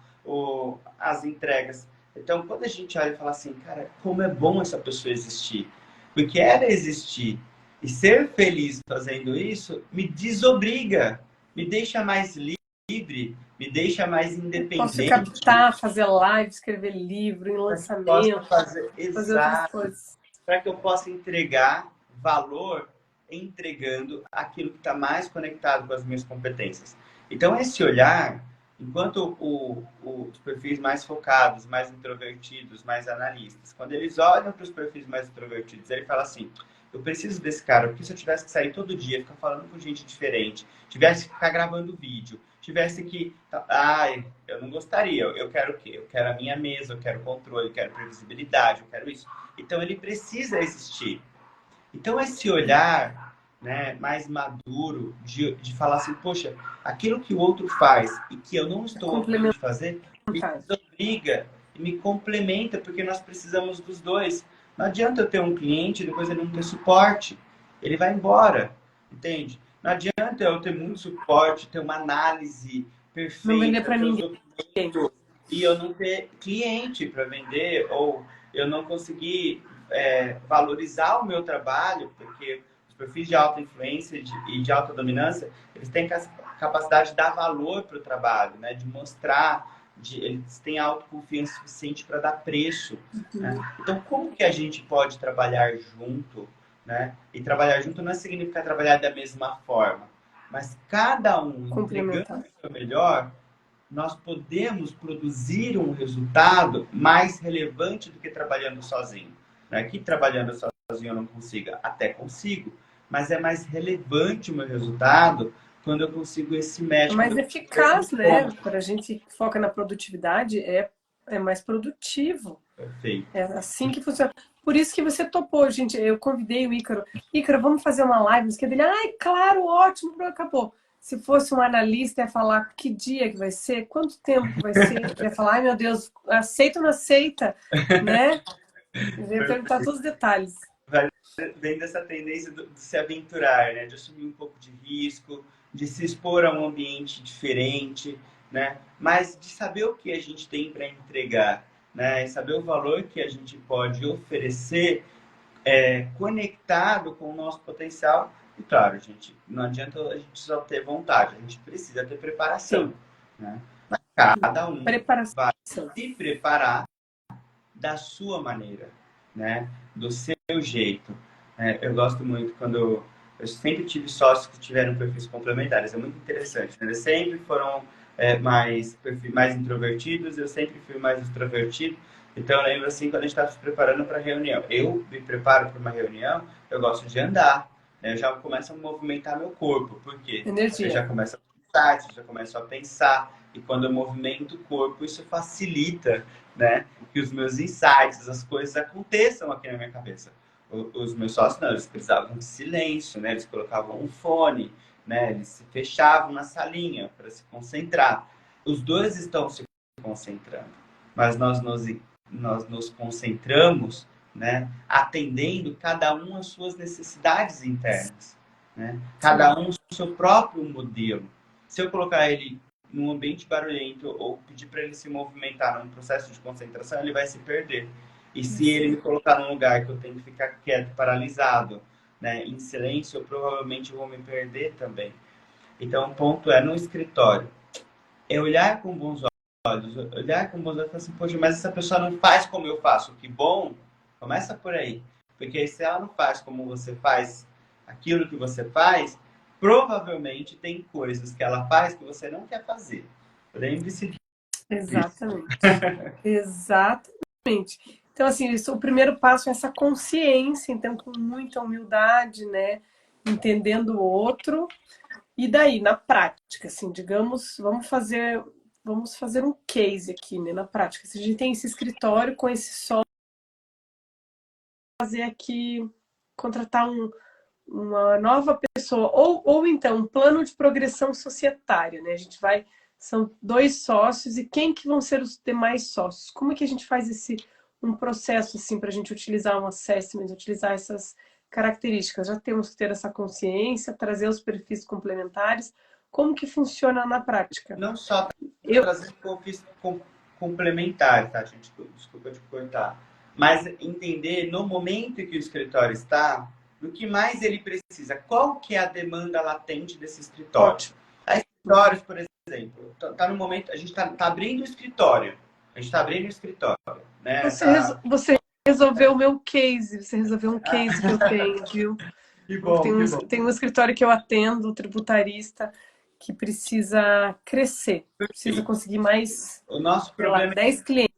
as entregas. Então, quando a gente olha e fala assim, cara, como é bom essa pessoa existir. Porque ela existir e ser feliz fazendo isso me desobriga, me deixa mais livre, me deixa mais Posso independente, captar, fazer live, escrever livro, em para que eu possa lançamento, fazer fazer outras exato, coisas. para que eu possa entregar valor entregando aquilo que está mais conectado com as minhas competências. Então, esse olhar, enquanto os perfis mais focados, mais introvertidos, mais analistas, quando eles olham para os perfis mais introvertidos, ele fala assim, eu preciso desse cara, porque se eu tivesse que sair todo dia, ficar falando com gente diferente, tivesse que ficar gravando vídeo, tivesse que... Ai, eu não gostaria. Eu quero o quê? Eu quero a minha mesa, eu quero controle, eu quero previsibilidade, eu quero isso. Então, ele precisa existir. Então, esse olhar, né, mais maduro de falar assim, poxa, aquilo que o outro faz e que eu não É estou a fim complementar. de fazer, me desobriga e me complementa, porque nós precisamos dos dois. Não adianta eu ter um cliente e depois ele não ter suporte. Ele vai embora, entende? Não adianta eu ter muito suporte, ter uma análise Não vender perfeita, para ter os ninguém. documentos e eu não ter cliente para vender ou eu não conseguir valorizar o meu trabalho, porque os perfis de alta influência e de alta dominância, eles têm capacidade de dar valor para o trabalho, né? De mostrar, eles têm autoconfiança suficiente para dar preço. Né? Então, como que a gente pode trabalhar junto? Né? E trabalhar junto não significa trabalhar da mesma forma, mas cada um entregando Complementar. o seu melhor, nós podemos produzir um resultado mais relevante do que trabalhando sozinho. Não é que trabalhando sozinho eu não consiga, até consigo, mas é mais relevante o meu resultado quando eu consigo esse É match, quando mais eu consigo essa eficaz, né? ponte. Para a gente que foca na produtividade, é mais produtivo. Perfeito. É assim que funciona. Por isso que você topou, gente. Eu convidei o Ícaro. Ícaro, vamos fazer uma live? Não sei o que dele. Ai, claro, ótimo, pronto, acabou. Se fosse um analista, ia falar que dia que vai ser, quanto tempo vai ser. Ia falar, ai meu Deus, aceita ou não aceita, né? Eu ia perguntar todos os detalhes. Vem dessa tendência de se aventurar, né? De assumir um pouco de risco, de se expor a um ambiente diferente, né? Mas de saber o que a gente tem para entregar, né? E saber o valor que a gente pode oferecer conectado com o nosso potencial. E claro, gente, não adianta a gente só ter vontade, a gente precisa ter preparação, Sim, né? Cada um preparação. vai se preparar da sua maneira, né? Do seu jeito. Eu gosto muito quando eu sempre tive sócios que tiveram perfis complementares. É muito interessante. Né? Eles sempre foram mais introvertidos, eu sempre fui mais extrovertido. Então eu lembro assim quando a gente estava se preparando para a reunião. Eu me preparo para uma reunião, eu gosto de andar. Né? Eu já começo a movimentar meu corpo. Por quê? Eu já Energia. começo a pensar, eu já começo a pensar. E quando eu movimento o corpo, isso facilita, né? Que os meus insights, as coisas aconteçam aqui na minha cabeça. Os meus sócios, não, eles precisavam de silêncio, né? Eles colocavam um fone, né? Eles se fechavam na salinha para se concentrar. Os dois estão se concentrando, mas nós nos concentramos, né? Atendendo cada um às suas necessidades internas, né? Cada um o seu próprio modelo. Se eu colocar ele num ambiente barulhento ou pedir para ele se movimentar num processo de concentração, ele vai se perder. E se ele me colocar num lugar que eu tenho que ficar quieto, paralisado, né, em silêncio, eu provavelmente vou me perder também. Então, o ponto é, no escritório, é olhar com bons olhos, olhar com bons olhos e falar assim, poxa, mas essa pessoa não faz como eu faço, que bom, começa por aí. Porque se ela não faz como você faz, aquilo que você faz, provavelmente tem coisas que ela faz que você não quer fazer. Lembre-se disso. Exatamente. Exatamente. Então, assim, o primeiro passo é essa consciência, então, com muita humildade, né? Entendendo o outro. E daí, na prática, assim, digamos, vamos fazer um case aqui, né? Na prática. Se a gente tem esse escritório com esse só, fazer aqui contratar uma nova pessoa, ou então um plano de progressão societária, né? A gente vai, são 2 sócios, e quem que vão ser os demais sócios? Como é que a gente faz um processo assim para a gente utilizar um assessment, utilizar essas características? Já temos que ter essa consciência, trazer os perfis complementares. Como que funciona na prática? Não só Eu trazer perfis complementares, tá, gente? Desculpa te cortar. Mas entender no momento que o escritório está, do que mais ele precisa, qual que é a demanda latente desse escritório. Ótimo. Há escritórios, por exemplo, tá no momento, a gente tá abrindo o escritório. A gente está abrindo o escritório, né? Você resolveu o meu case, você resolveu um case que eu tenho, viu? Que bom, que bom. Tem um escritório que eu atendo, tributarista, que precisa crescer, precisa conseguir mais, O nosso sei lá, problema 10 clientes.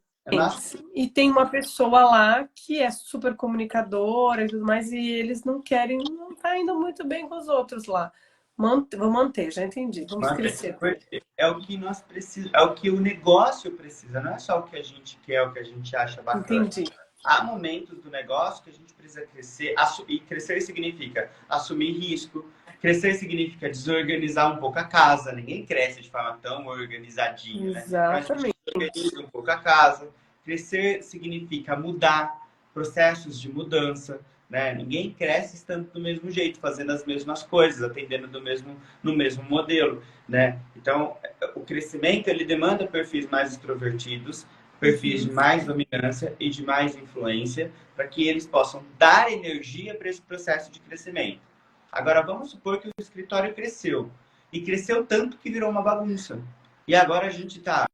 E tem uma pessoa lá que é super comunicadora e tudo mais, e eles não querem, não tá indo muito bem com os outros lá. Vou manter, já entendi. Vamos crescer. É o que nós precisamos, é o que o negócio precisa, não é só o que a gente quer, o que a gente acha bacana. Entendi. Há momentos do negócio que a gente precisa crescer, e crescer significa assumir risco, crescer significa desorganizar um pouco a casa, ninguém cresce de forma tão organizadinha, né? Exatamente. Então, a gente desorganiza um pouco a casa, crescer significa mudar, processos de mudança, né? Ninguém cresce estando do mesmo jeito, fazendo as mesmas coisas, atendendo no mesmo modelo, né? Então, o crescimento, ele demanda perfis mais extrovertidos, perfis de mais dominância e de mais influência, para que eles possam dar energia para esse processo de crescimento. Agora, vamos supor que o escritório cresceu, e cresceu tanto que virou uma bagunça. E agora a gente está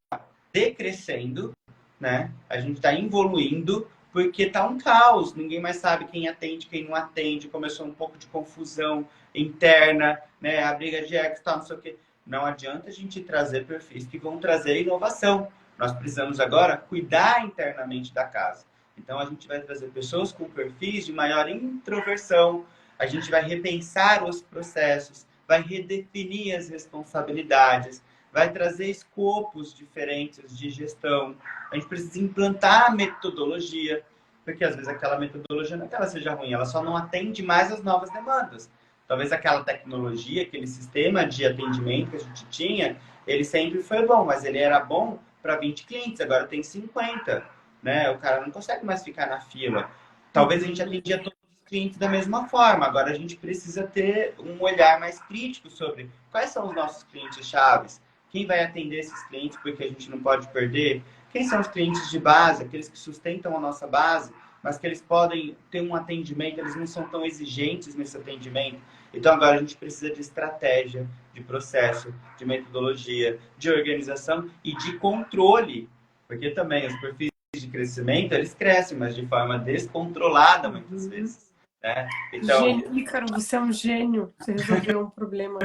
decrescendo, né? A gente está evoluindo, porque está um caos, ninguém mais sabe quem atende, quem não atende, começou um pouco de confusão interna, né? A briga de egos, tal, não sei o quê. Não adianta a gente trazer perfis que vão trazer inovação. Nós precisamos agora cuidar internamente da casa. Então, a gente vai trazer pessoas com perfis de maior introversão, a gente vai repensar os processos, vai redefinir as responsabilidades, vai trazer escopos diferentes de gestão. A gente precisa implantar a metodologia, porque às vezes aquela metodologia não é que ela seja ruim, ela só não atende mais às novas demandas. Talvez aquela tecnologia, aquele sistema de atendimento que a gente tinha, ele sempre foi bom, mas ele era bom para 20 clientes, agora tem 50, né? O cara não consegue mais ficar na fila. Talvez a gente atendia todos os clientes da mesma forma, agora a gente precisa ter um olhar mais crítico sobre quais são os nossos clientes chaves, quem vai atender esses clientes, porque a gente não pode perder, quem são os clientes de base, aqueles que sustentam a nossa base, mas que eles podem ter um atendimento, eles não são tão exigentes nesse atendimento. Então agora a gente precisa de estratégia, de processo, de metodologia, de organização e de controle, porque também os perfis de crescimento, eles crescem, mas de forma descontrolada muitas vezes, né? Então, Gênio, Ícaro, você é um gênio. Você resolveu um problema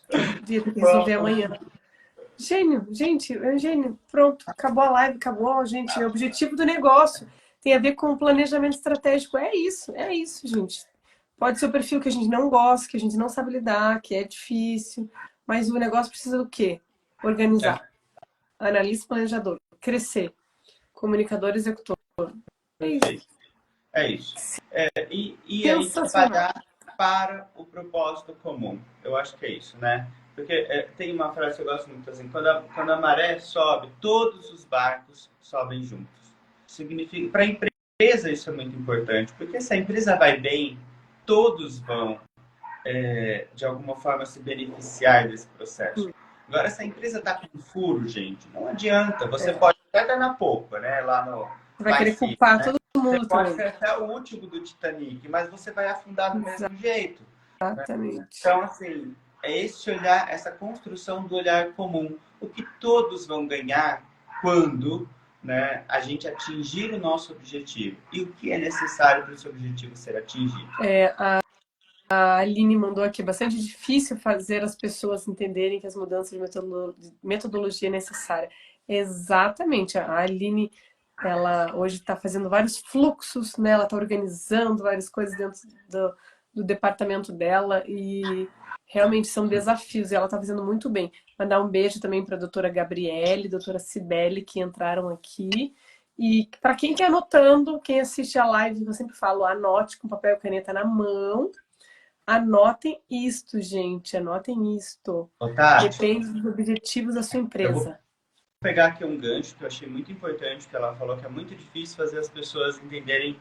que eu podia resolver amanhã. Gênio, gente, é gênio. Pronto, acabou a live, acabou, gente. O objetivo do negócio tem a ver com o planejamento estratégico. É isso, gente. Pode ser o perfil que a gente não gosta, que a gente não sabe lidar, que é difícil, mas o negócio precisa do quê? Organizar. Analista, planejador, crescer, comunicador, executor. É isso. É isso. E aí trabalhar para o propósito comum. Eu acho que é isso, né? Porque tem uma frase que eu gosto muito assim, quando a maré sobe, todos os barcos sobem juntos. Significa, para a empresa isso é muito importante, porque se a empresa vai bem, todos vão, de alguma forma, se beneficiar desse processo. Agora, se a empresa está com furo, gente, não adianta. Você pode até dar na polpa, né? Lá no... Você vai querer culpar, né? Todo mundo você pode também. ser até o último do Titanic, mas você vai afundar do mesmo jeito. Exatamente. Né? Então, assim, é esse olhar, essa construção do olhar comum. O que todos vão ganhar quando, né, a gente atingir o nosso objetivo. E o que é necessário para esse objetivo ser atingido. A Aline mandou aqui, bastante difícil fazer as pessoas entenderem que as mudanças de metodologia é necessária. Exatamente, a Aline, ela hoje está fazendo vários fluxos, né? Ela está organizando várias coisas dentro do departamento dela e realmente são desafios e ela está fazendo muito bem. Mandar um beijo também para a doutora Gabriele, doutora Cibele, que entraram aqui. E para quem quer anotando, quem assiste a live, eu sempre falo, anote com papel e caneta na mão. Anotem isto, gente. Anotem isto. Ô, Tati, Depende dos objetivos da sua eu vou empresa. pegar aqui um gancho que eu achei muito importante, que ela falou que é muito difícil fazer as pessoas entenderem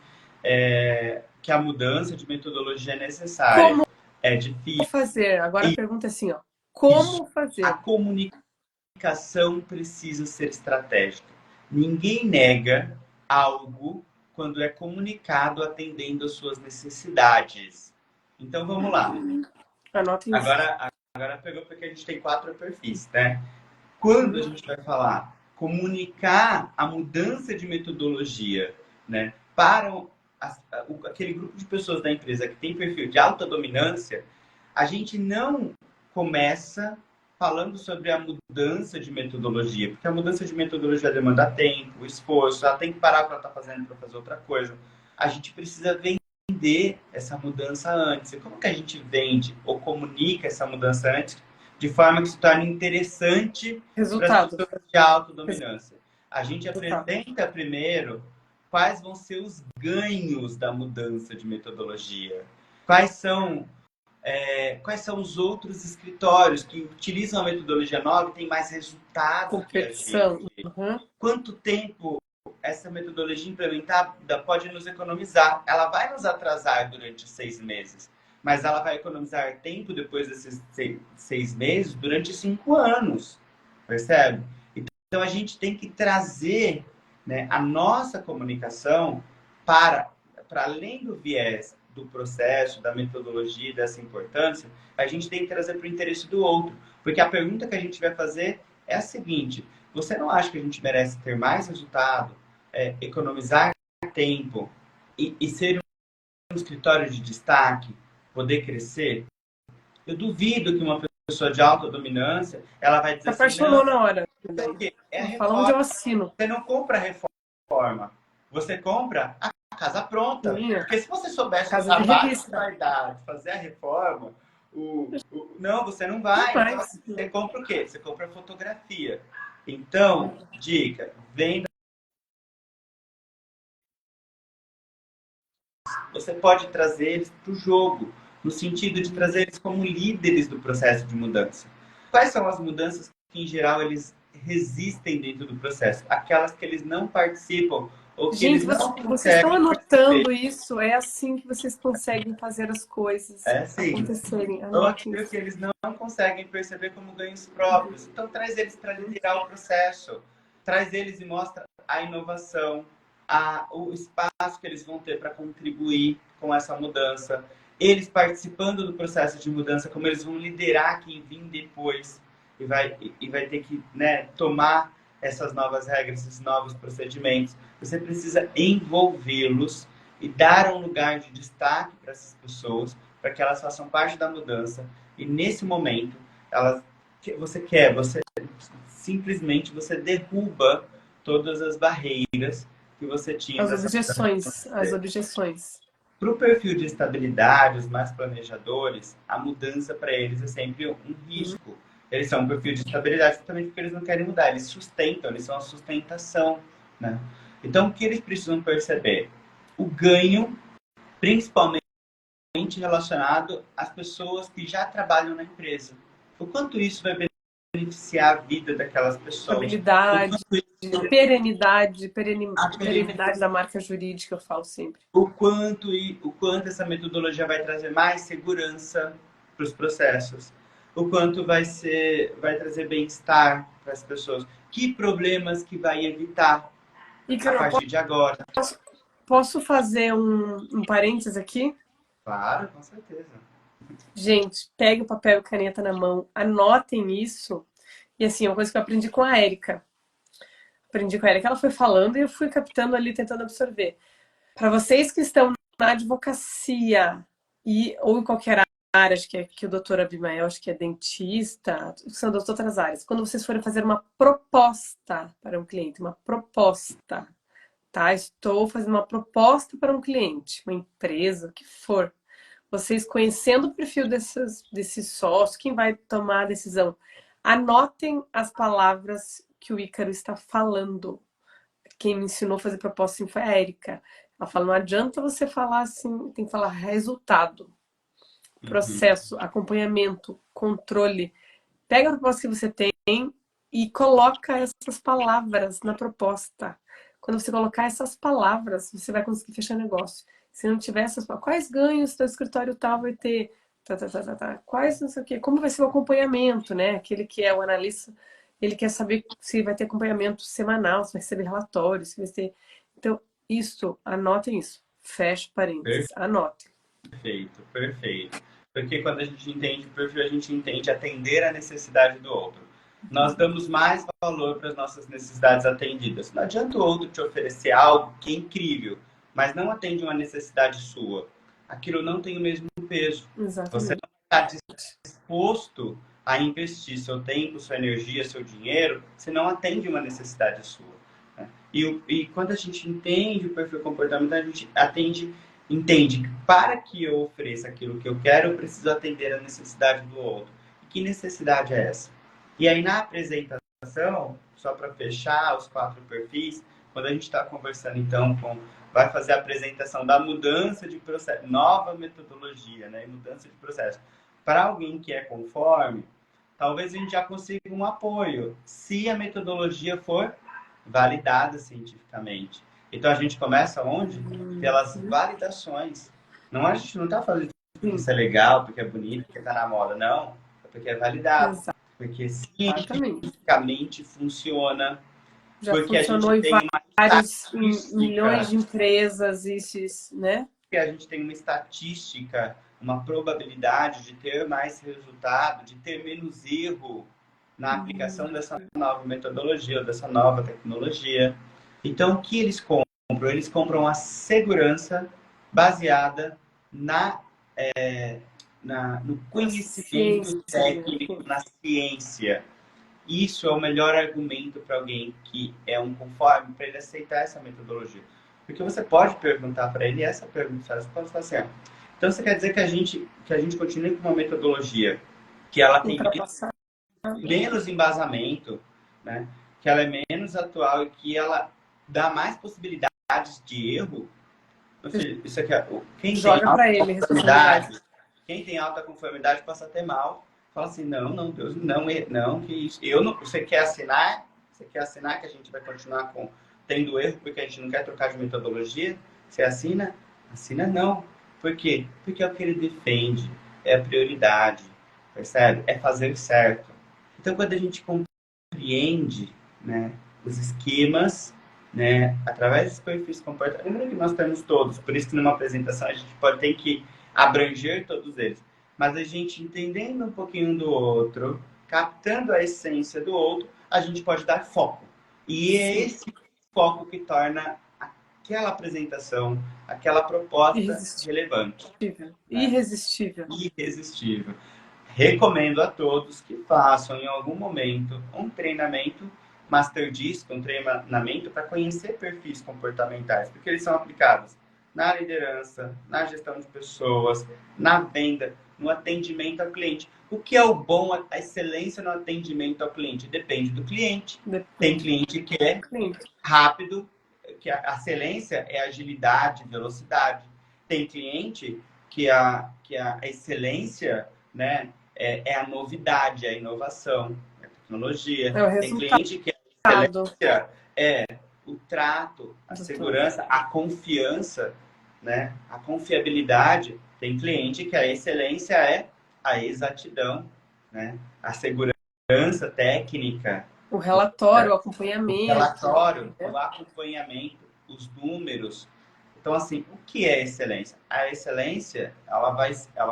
que a mudança de metodologia é necessária. Como É difícil. fazer? Agora a pergunta é assim, ó. Isso. Como A fazer? comunicação precisa ser estratégica. Ninguém nega algo quando é comunicado atendendo às suas necessidades. Então vamos lá. Anotem isso. Agora pegou porque a gente tem 4 perfis, né? Quando a gente vai falar comunicar a mudança de metodologia, né, para aquele grupo de pessoas da empresa que tem perfil de alta dominância, a gente não começa falando sobre a mudança de metodologia, porque a mudança de metodologia demanda tempo, esforço, ela tem que parar o que ela está fazendo para fazer outra coisa. A gente precisa vender essa mudança antes. E como que a gente vende ou comunica essa mudança antes de forma que se torne interessante para as Resultado. pessoas de autodominância? A gente Resultado. apresenta primeiro quais vão ser os ganhos da mudança de metodologia. Quais são os outros escritórios que utilizam a metodologia nova e têm mais resultados que a gente? Competição. Uhum. Quanto tempo essa metodologia implementada pode nos economizar? Ela vai nos atrasar durante 6 meses, mas ela vai economizar tempo depois desses 6 meses durante 5 anos, percebe? Então a gente tem que trazer, né, a nossa comunicação para além do viés do processo, da metodologia, dessa importância, a gente tem que trazer para o interesse do outro. Porque a pergunta que a gente vai fazer é a seguinte: você não acha que a gente merece ter mais resultado, economizar tempo e ser um escritório de destaque, poder crescer? Eu duvido que uma pessoa de alta dominância, ela vai Se dizer assim, apaixonou não, na hora. o quê? É a Fala onde reforma. eu assino. Você não compra a reforma, você compra a casa pronta. Minha. Porque se você soubesse o Casa de trabalho que revista. vai dar de fazer a reforma, não, você não vai. Então, Demais. você compra o quê? Você compra a fotografia. Então, dica, venda. Você pode trazer eles para o jogo, no sentido de trazer eles como líderes do processo de mudança. Quais são as mudanças que, em geral, eles resistem dentro do processo? Aquelas que eles não participam ou que eles Gente, não vocês estão conseguem perceber. anotando isso? É assim que vocês conseguem fazer as coisas É sim. acontecerem. Ou Anotem aquilo isso. que eles não conseguem perceber como ganhos próprios. Então, traz eles para liderar o processo. Traz eles e mostra a inovação, o espaço que eles vão ter para contribuir com essa mudança. Eles participando do processo de mudança, como eles vão liderar quem vir depois e vai ter que, né, tomar essas novas regras, esses novos procedimentos. Você precisa envolvê-los e dar um lugar de destaque para essas pessoas, para que elas façam parte da mudança. E nesse momento, você simplesmente você derruba todas as barreiras que você tinha As para essa mudança objeções. As acontecer. objeções. Para o perfil de estabilidade, os mais planejadores, a mudança para eles é sempre um risco. Eles são um perfil de estabilidade justamente porque eles não querem mudar, eles sustentam, eles são a sustentação, né? Então, o que eles precisam perceber? O ganho, principalmente relacionado às pessoas que já trabalham na empresa. O quanto isso vai beneficiar a vida daquelas pessoas. Estabilidade, perenidade, A perenidade da marca jurídica, eu falo sempre. o quanto essa metodologia vai trazer mais segurança para os processos. O quanto vai trazer bem-estar para as pessoas. Que problemas que vai evitar a Ícaro, partir de agora. posso fazer um parênteses aqui? Claro, com certeza. Gente, pegue o papel e caneta na mão, anotem isso. E assim, uma coisa que eu aprendi com a Érica. Aprendi com a Érica, ela foi falando e eu fui captando ali, tentando absorver. Para vocês que estão na advocacia ou em qualquer área, acho que o doutor Abimael, acho que é dentista, são das outras áreas. Quando vocês forem fazer uma proposta para um cliente, uma proposta, tá? Estou fazendo uma proposta para um cliente, uma empresa, o que for. Vocês conhecendo o perfil desse sócio, quem vai tomar a decisão, anotem as palavras que o Ícaro está falando. quem me ensinou a fazer proposta assim foi a Érica. Ela fala, não adianta você falar assim, tem que falar resultado, Uhum. processo, acompanhamento, controle. Pega a proposta que você tem e coloca essas palavras na proposta. Quando você colocar essas palavras, você vai conseguir fechar negócio. Se não tiver essas palavras, quais ganhos teu escritório tal vai ter? Tá, tá, tá, tá, tá. Quais não sei o quê? Como vai ser o acompanhamento, né? Aquele que é o analista, ele quer saber se vai ter acompanhamento semanal, se vai receber relatórios, se vai ter. Então, isso, anotem isso. Fecha parênteses, anotem. Perfeito, perfeito. Porque quando a gente entende o perfil, a gente entende atender a necessidade do outro. Nós damos mais valor para as nossas necessidades atendidas. Não adianta o outro te oferecer algo que é incrível, mas não atende uma necessidade sua. Aquilo não tem o mesmo peso. Você Exatamente. não está disposto a investir seu tempo, sua energia, seu dinheiro, se não atende uma necessidade sua. Né? E quando a gente entende o perfil comportamental, a gente entende que para que eu ofereça aquilo que eu quero, eu preciso atender a necessidade do outro. E que necessidade é essa? E aí na apresentação, só para fechar os 4 perfis, quando a gente está conversando então vai fazer a apresentação da mudança de processo, nova metodologia, né, mudança de processo. Para alguém que é conforme, talvez a gente já consiga um apoio, se a metodologia for validada cientificamente. Então a gente começa onde? Pelas validações. Não, a gente não está fazendo porque Sim, isso é legal, porque é bonito, porque está na moda, não. É porque é validado. Porque exatamente. cientificamente funciona. Já Porque a gente funcionou em tem uma vários, em milhões estatística, de empresas, isso, né? que a gente tem uma estatística, uma probabilidade de ter mais resultado, de ter menos erro na aplicação dessa nova metodologia, dessa nova tecnologia. Então, o que eles compram? Eles compram a segurança baseada na, no conhecimento Ciência, né? técnico, na ciência. Isso é o melhor argumento para alguém que é um conforme, para ele aceitar essa metodologia. Porque você pode perguntar para ele, e essa pergunta, você pode falar assim, então você quer dizer que a gente continue com uma metodologia que ela tem Ultrapassar. menos embasamento, né? Que ela é menos atual e que ela dá mais possibilidades de erro? Meu filho, isso aqui é, quem tem Joga alta para ele a responsabilidade. conformidade, quem tem alta conformidade passa a ter mal. Fala assim, não, não, Deus, não, não, que isso. Eu não, você quer assinar? Você quer assinar que a gente vai continuar tendo erro porque a gente não quer trocar de metodologia? Você assina? Assina não. Por quê? Porque é o que ele defende, é a prioridade, percebe? É fazer certo. Então, quando a gente compreende, né, os esquemas, né, através dos perfis comportamentais, lembra que nós temos todos, por isso que numa apresentação a gente ter que abranger todos eles, mas a gente entendendo um pouquinho do outro, captando a essência do outro, a gente pode dar foco. E é esse foco que torna aquela apresentação, aquela proposta Irresistível. relevante, né? Irresistível. Irresistível. Recomendo a todos que façam em algum momento um treinamento Master Disc, um treinamento para conhecer perfis comportamentais, porque eles são aplicados na liderança, na gestão de pessoas, na venda, no atendimento ao cliente. O que é o bom, a excelência no atendimento ao cliente? Depende do cliente. Tem Depende cliente que do é cliente. rápido, que a excelência é agilidade, velocidade. Tem cliente que a excelência, né, é a novidade, é a inovação, é a tecnologia. É o Tem resultado, cliente que a excelência é o trato, a doutor. segurança, a confiança, né, a confiabilidade. Tem cliente que a excelência é a exatidão, né, a segurança técnica, O relatório, o o acompanhamento, relatório, né? o acompanhamento, os números. Então, assim, o que é excelência? A excelência, ela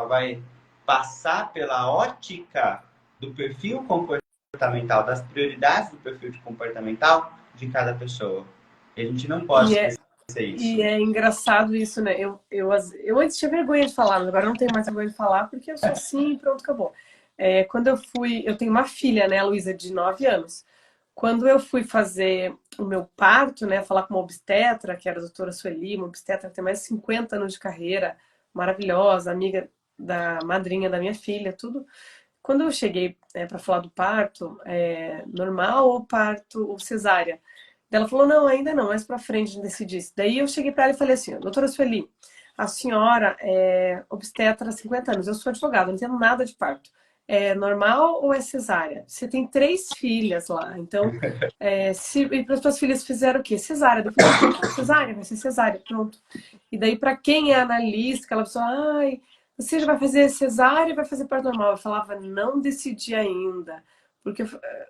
vai passar pela ótica do perfil comportamental, das prioridades do perfil comportamental de cada pessoa. E a gente não pode E é, esquecer e isso. é engraçado isso, né? Eu antes tinha vergonha de falar, mas agora eu não tenho mais vergonha de falar porque eu sou assim e pronto, acabou. Quando eu tenho uma filha, né, a Luísa, de 9 anos. Quando eu fui fazer o meu parto, né, falar com uma obstetra, que era a doutora Sueli, uma obstetra que tem mais de 50 anos de carreira, maravilhosa, amiga da madrinha da minha filha, tudo. Quando eu cheguei para falar do parto, normal ou parto ou cesárea, Daí ela falou, não, ainda não, mais pra frente a gente decide isso. Daí eu cheguei pra ela e falei assim, doutora Sueli, a senhora é obstetra há 50 anos, eu sou advogada, não entendo nada de parto. É normal ou é cesárea? Você tem 3 filhas lá, então, e para as suas filhas fizeram o quê? Cesárea. Eu falei, então tá, cesárea, vai ser cesárea, pronto. E daí, para quem é analista, aquela pessoa, ai, você já vai fazer cesárea e vai fazer parto normal? Eu falava, não decidi ainda. Porque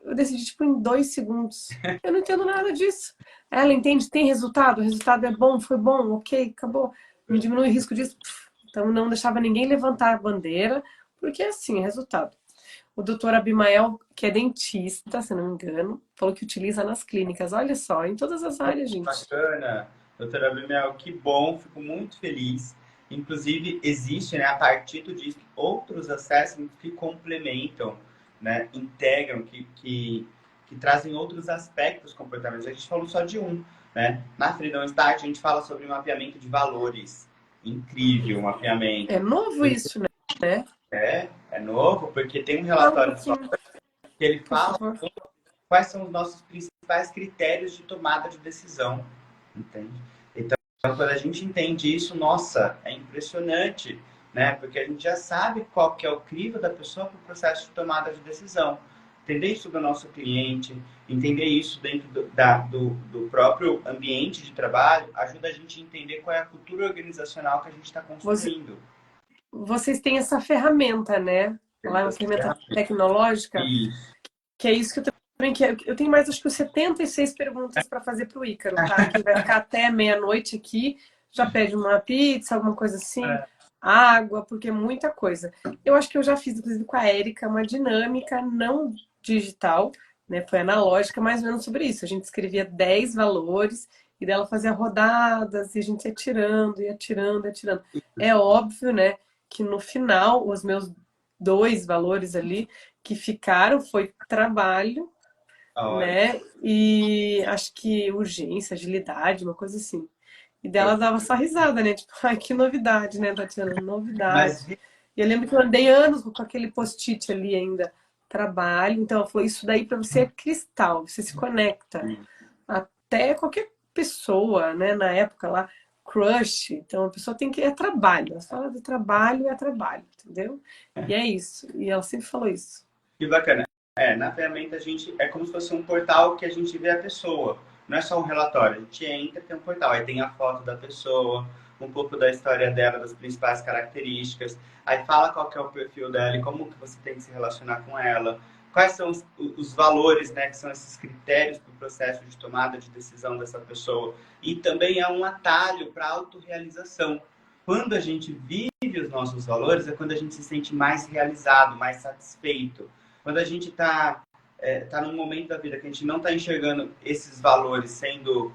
eu decidi, tipo, em 2 segundos. Eu não entendo nada disso. Ela entende, tem resultado, o resultado é bom, foi bom, ok, acabou. Me diminui o risco disso. Então, não deixava ninguém levantar a bandeira, porque é assim, é resultado. O doutor Abimael, que é dentista, se não me engano, falou que utiliza nas clínicas. Olha só, em todas as áreas, gente. Bacana, doutora Bimel, que bom, fico muito feliz. Inclusive, existe, né, a partir disso, outros assessments que complementam, né, integram, que trazem outros aspectos comportamentais. A gente falou só de um, né? Na Freedom Start, a gente fala sobre mapeamento de valores. Incrível o É mapeamento. novo isso, né? É novo, porque tem um Fala um relatório só pouquinho, que ele por fala favor. quais são os nossos principais critérios de tomada de decisão, entende? Então, quando a gente entende isso, nossa, é impressionante, né? Porque a gente já sabe qual que é o crivo da pessoa para o processo de tomada de decisão. Entender isso do nosso cliente, entender isso dentro do próprio ambiente de trabalho, ajuda a gente a entender qual é a cultura organizacional que a gente está construindo. Vocês têm essa ferramenta, né? Lá é uma ferramenta tecnológica, Isso. que é isso que eu também quero. Eu tenho mais, acho que 76 perguntas para fazer para o Ícaro, tá? Que ele vai ficar até meia-noite aqui, já pede uma pizza, alguma coisa assim, água, porque é muita coisa. Eu acho que eu já fiz, inclusive, com a Érica, uma dinâmica não digital, né? Foi analógica, mais ou menos sobre isso. A gente escrevia 10 valores e dela fazia rodadas e a gente ia tirando, ia tirando, ia tirando. É óbvio, né, que no final, os meus 2 valores ali que ficaram foi trabalho, Olha, né? E acho que urgência, agilidade, uma coisa assim. E dela dava só risada, né? Tipo, ai, que novidade, né, Tatiana? mas Novidade. E eu lembro que eu andei anos com aquele post-it ali ainda. Trabalho. Então, ela falou: isso daí pra você é cristal, você se conecta. Até qualquer pessoa, né? Na época lá, crush. Então, a pessoa tem que. É trabalho. Ela fala de trabalho, é trabalho, entendeu? E é isso. E ela sempre falou isso. que bacana. Na ferramenta a gente é como se fosse um portal que a gente vê a pessoa. Não é só um relatório. A gente entra, tem um portal, aí tem a foto da pessoa, um pouco da história dela, das principais características. Aí fala qual que é o perfil dela e como que você tem que se relacionar com ela. Quais são os valores, né, que são esses critérios para o processo de tomada de decisão dessa pessoa. E também é um atalho para a autorrealização. Quando a gente vive os nossos valores, é quando a gente se sente mais realizado, mais satisfeito. Quando a gente tá num momento da vida que a gente não está enxergando esses valores sendo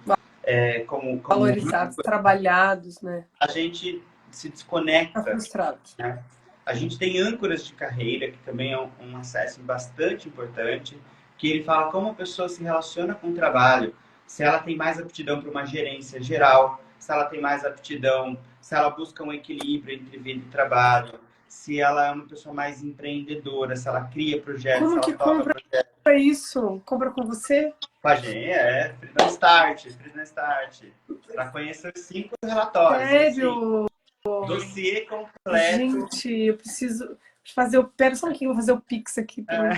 como Valorizados, trabalhados, né? a gente se Tá desconecta, frustrado. né? A gente tem âncoras de carreira, que também é um acesso bastante importante, que ele fala como a pessoa se relaciona com o trabalho, se ela tem mais aptidão para uma gerência geral, se ela tem mais aptidão, se ela busca um equilíbrio entre vida e trabalho, se ela é uma pessoa mais empreendedora, se ela cria projetos, se Como ela que toca compra projetos. isso? Compra com você? Com a gente, Freedom Start, para conhecer os 5 relatórios, e assim, Sério? dossiê completo. Gente, eu preciso fazer o. Pera só um pouquinho, vou fazer o Pix aqui para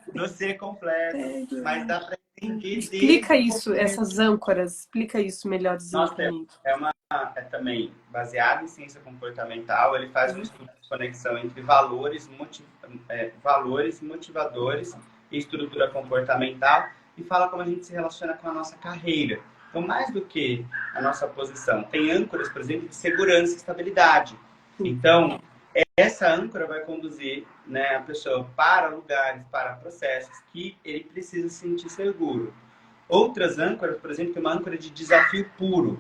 o Dossiê completo, mas Sério? dá para entender Explica desde o isso, começo. essas âncoras. Explica isso melhorzinho Nossa, para mim. é também baseado em ciência comportamental, ele faz um estudo de conexão entre valores motivadores e estrutura comportamental e fala como a gente se relaciona com a nossa carreira. Então, mais do que a nossa posição, tem âncoras, por exemplo, de segurança e estabilidade. Então, essa âncora vai conduzir, né, a pessoa para lugares, para processos que ele precisa se sentir seguro. Outras âncoras, por exemplo, tem uma âncora de desafio puro.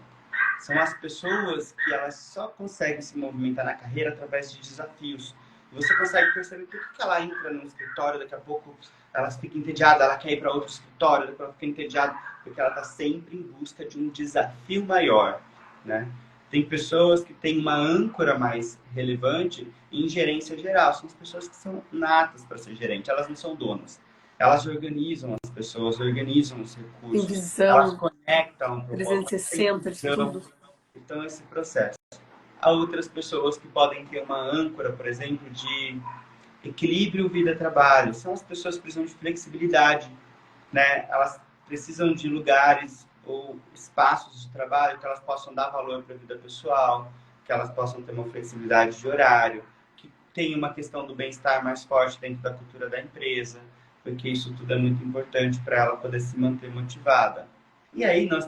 São as pessoas que elas só conseguem se movimentar na carreira através de desafios. E você consegue perceber por que ela entra num escritório, daqui a pouco ela fica entediada, ela quer ir para outro escritório, depois ela fica entediada, porque ela está sempre em busca de um desafio maior, né? Tem pessoas que têm uma âncora mais relevante em gerência geral. São as pessoas que são natas para ser gerente, elas não são donas. elas organizam as pessoas, organizam os Tem recursos, elas visão, conectam o propósito, tem 360 de visão. tudo. Então, esse processo. Há outras pessoas que podem ter uma âncora, por exemplo, de equilíbrio vida-trabalho. São as pessoas que precisam de flexibilidade, né? Elas precisam de lugares ou espaços de trabalho que elas possam dar valor para a vida pessoal, que elas possam ter uma flexibilidade de horário, que tenha uma questão do bem-estar mais forte dentro da cultura da empresa, porque isso tudo é muito importante para ela poder se manter motivada. E aí nós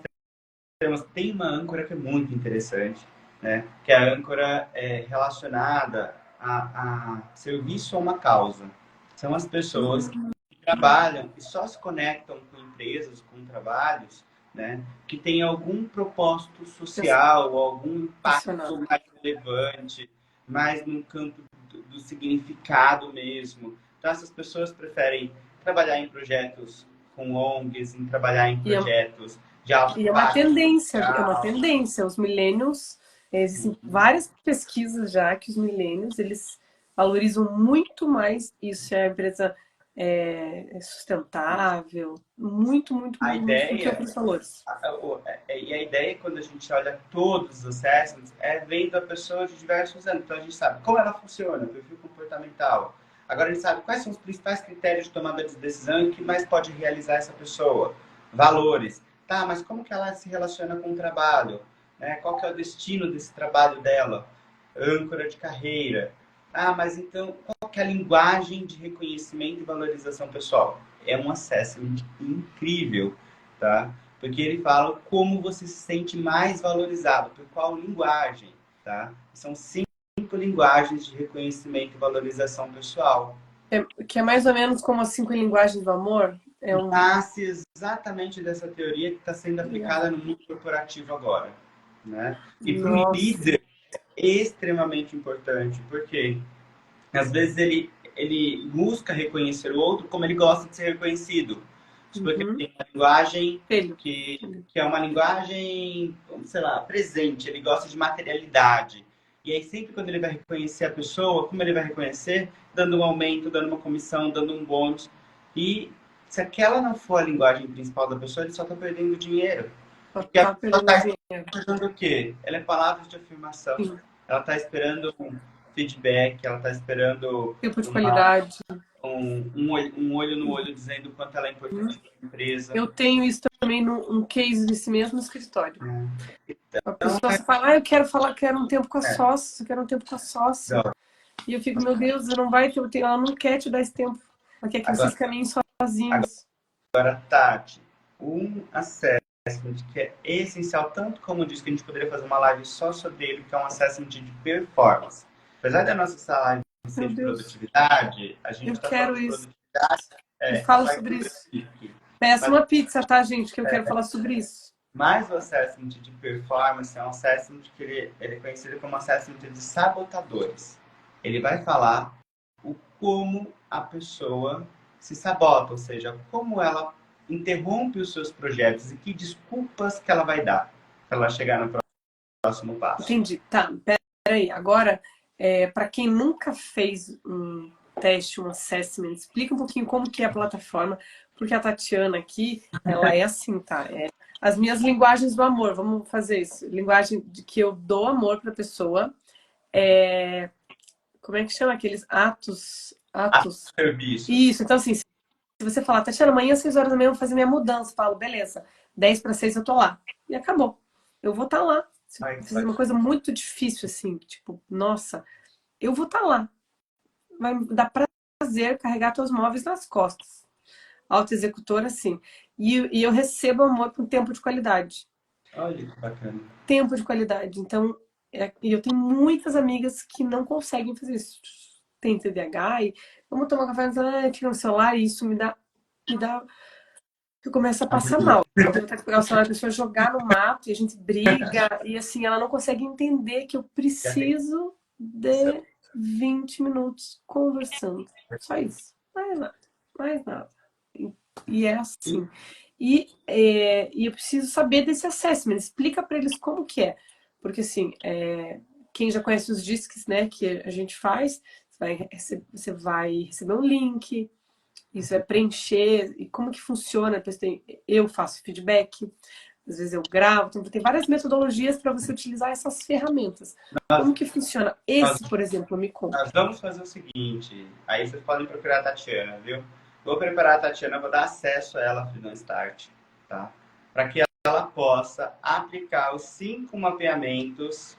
tem uma âncora que é muito interessante, né? Que é a âncora relacionada a serviço a uma causa. São as pessoas que trabalham e só se conectam com empresas, com trabalhos, né? Que têm algum propósito social, ou algum impacto mais relevante, mais no campo do significado mesmo. Então, essas pessoas preferem trabalhar em projetos com ONGs, em trabalhar em projetos de alto E impacto é uma social. tendência. Os millennials, existem várias pesquisas já que os millennials, eles valorizam muito mais isso, é a empresa é sustentável, muito, muito, A muito do que ideia, outros valores. e a ideia quando a gente olha todos os assessments é vendo a pessoa de diversos anos. Então a gente sabe como ela funciona, o perfil comportamental. Agora a gente sabe quais são os principais critérios de tomada de decisão e o que mais pode realizar essa pessoa. Valores. Tá, mas como que ela se relaciona com o trabalho? Né? Qual que é o destino desse trabalho dela? Âncora de carreira. Ah, mas então, qual que é a linguagem de reconhecimento e valorização pessoal? É um assessment incrível, tá? Porque ele fala como você se sente mais valorizado, por qual linguagem, tá? São 5 linguagens de reconhecimento e valorização pessoal. Que é mais ou menos como as 5 linguagens do amor. É um. Nasce exatamente dessa teoria que está sendo aplicada no mundo corporativo agora, né? E para o Nossa. líder é extremamente importante, porque às vezes ele busca reconhecer o outro como ele gosta de ser reconhecido. Porque ele Uhum. tem uma linguagem Espelho. que é uma linguagem, sei lá, presente. Ele gosta de materialidade. E aí sempre quando ele vai reconhecer a pessoa, como ele vai reconhecer? Dando um aumento, dando uma comissão, dando um bônus. E se aquela não for a linguagem principal da pessoa, ele só está perdendo dinheiro. Só Porque a tá pessoa perdendo está dinheiro. esperando o quê? Ela é palavras de afirmação. Sim. Ela está esperando um feedback, ela está esperando Tempo de qualidade. um olho no olho dizendo o quanto ela é importante para a empresa. Eu tenho isso também num case desse mesmo escritório. A Então, pessoa fala, eu quero falar, quero um tempo com a sócia, eu quero um tempo com a sócia. então, E eu fico, meu Deus, não vai ter, ela não quer te dar esse tempo. Ela quer que vocês agora, caminhem sozinhos. Tati, um assessment que é essencial, tanto como disse que a gente poderia fazer uma live só sobre ele, que é um assessment de performance. Apesar da nossa live ser Meu de Deus, produtividade, a gente eu está falando quero de isso. produtividade E a falo sobre partir isso. daqui. Peça Mas, uma pizza, tá, gente? Que eu quero falar sobre isso. mais o assessment de performance é um assessment que ele é conhecido como assessment de sabotadores. Ele vai falar o como a pessoa se sabota, ou seja, como ela interrompe os seus projetos e que desculpas que ela vai dar para ela chegar no próximo passo. Entendi. Tá, peraí. Agora, para quem nunca fez um teste, um assessment, explica um pouquinho como que é a plataforma, porque a Tatiana aqui, ela é assim, tá? As minhas linguagens do amor, vamos fazer isso. Linguagem de que eu dou amor para a pessoa. Como é que chama aqueles atos? Atos. Serviços. Isso, então assim, se você falar, Tatiana, amanhã às 6 horas da manhã eu vou fazer minha mudança, eu falo, beleza, 10 para 6 eu tô lá. E acabou. Eu vou estar lá. Se eu fizer uma coisa muito difícil, assim, tipo, nossa, eu vou estar lá. Vai me dar prazer carregar teus móveis nas costas. Autoexecutora, assim. E eu recebo amor com tempo de qualidade. Olha que bacana. Tempo de qualidade. Então, e eu tenho muitas amigas que não conseguem fazer isso. Tem TDAH e vamos tomar café, fica no celular e isso me dá. Eu começo a passar mal. Eu tenho vontade de pegar o celular da pessoa, jogar no mato e a gente briga. E assim, ela não consegue entender que eu preciso de 20 minutos conversando. Só isso. Mais nada. Mais nada. E é assim. E eu preciso saber desse assessment. Explica para eles como que é. Porque assim, quem já conhece os disques, né, que a gente faz, você vai receber um link, Isso é preencher. E como que funciona? Eu faço feedback, às vezes eu gravo. Então, tem várias metodologias para você utilizar essas ferramentas. Nós, Como que funciona? nós, Esse, por exemplo, me nós conta. vamos fazer o seguinte, aí vocês podem procurar a Tatiana, viu? Vou preparar a Tatiana, vou dar acesso a ela no Start, tá? Para que ela possa aplicar os 5 mapeamentos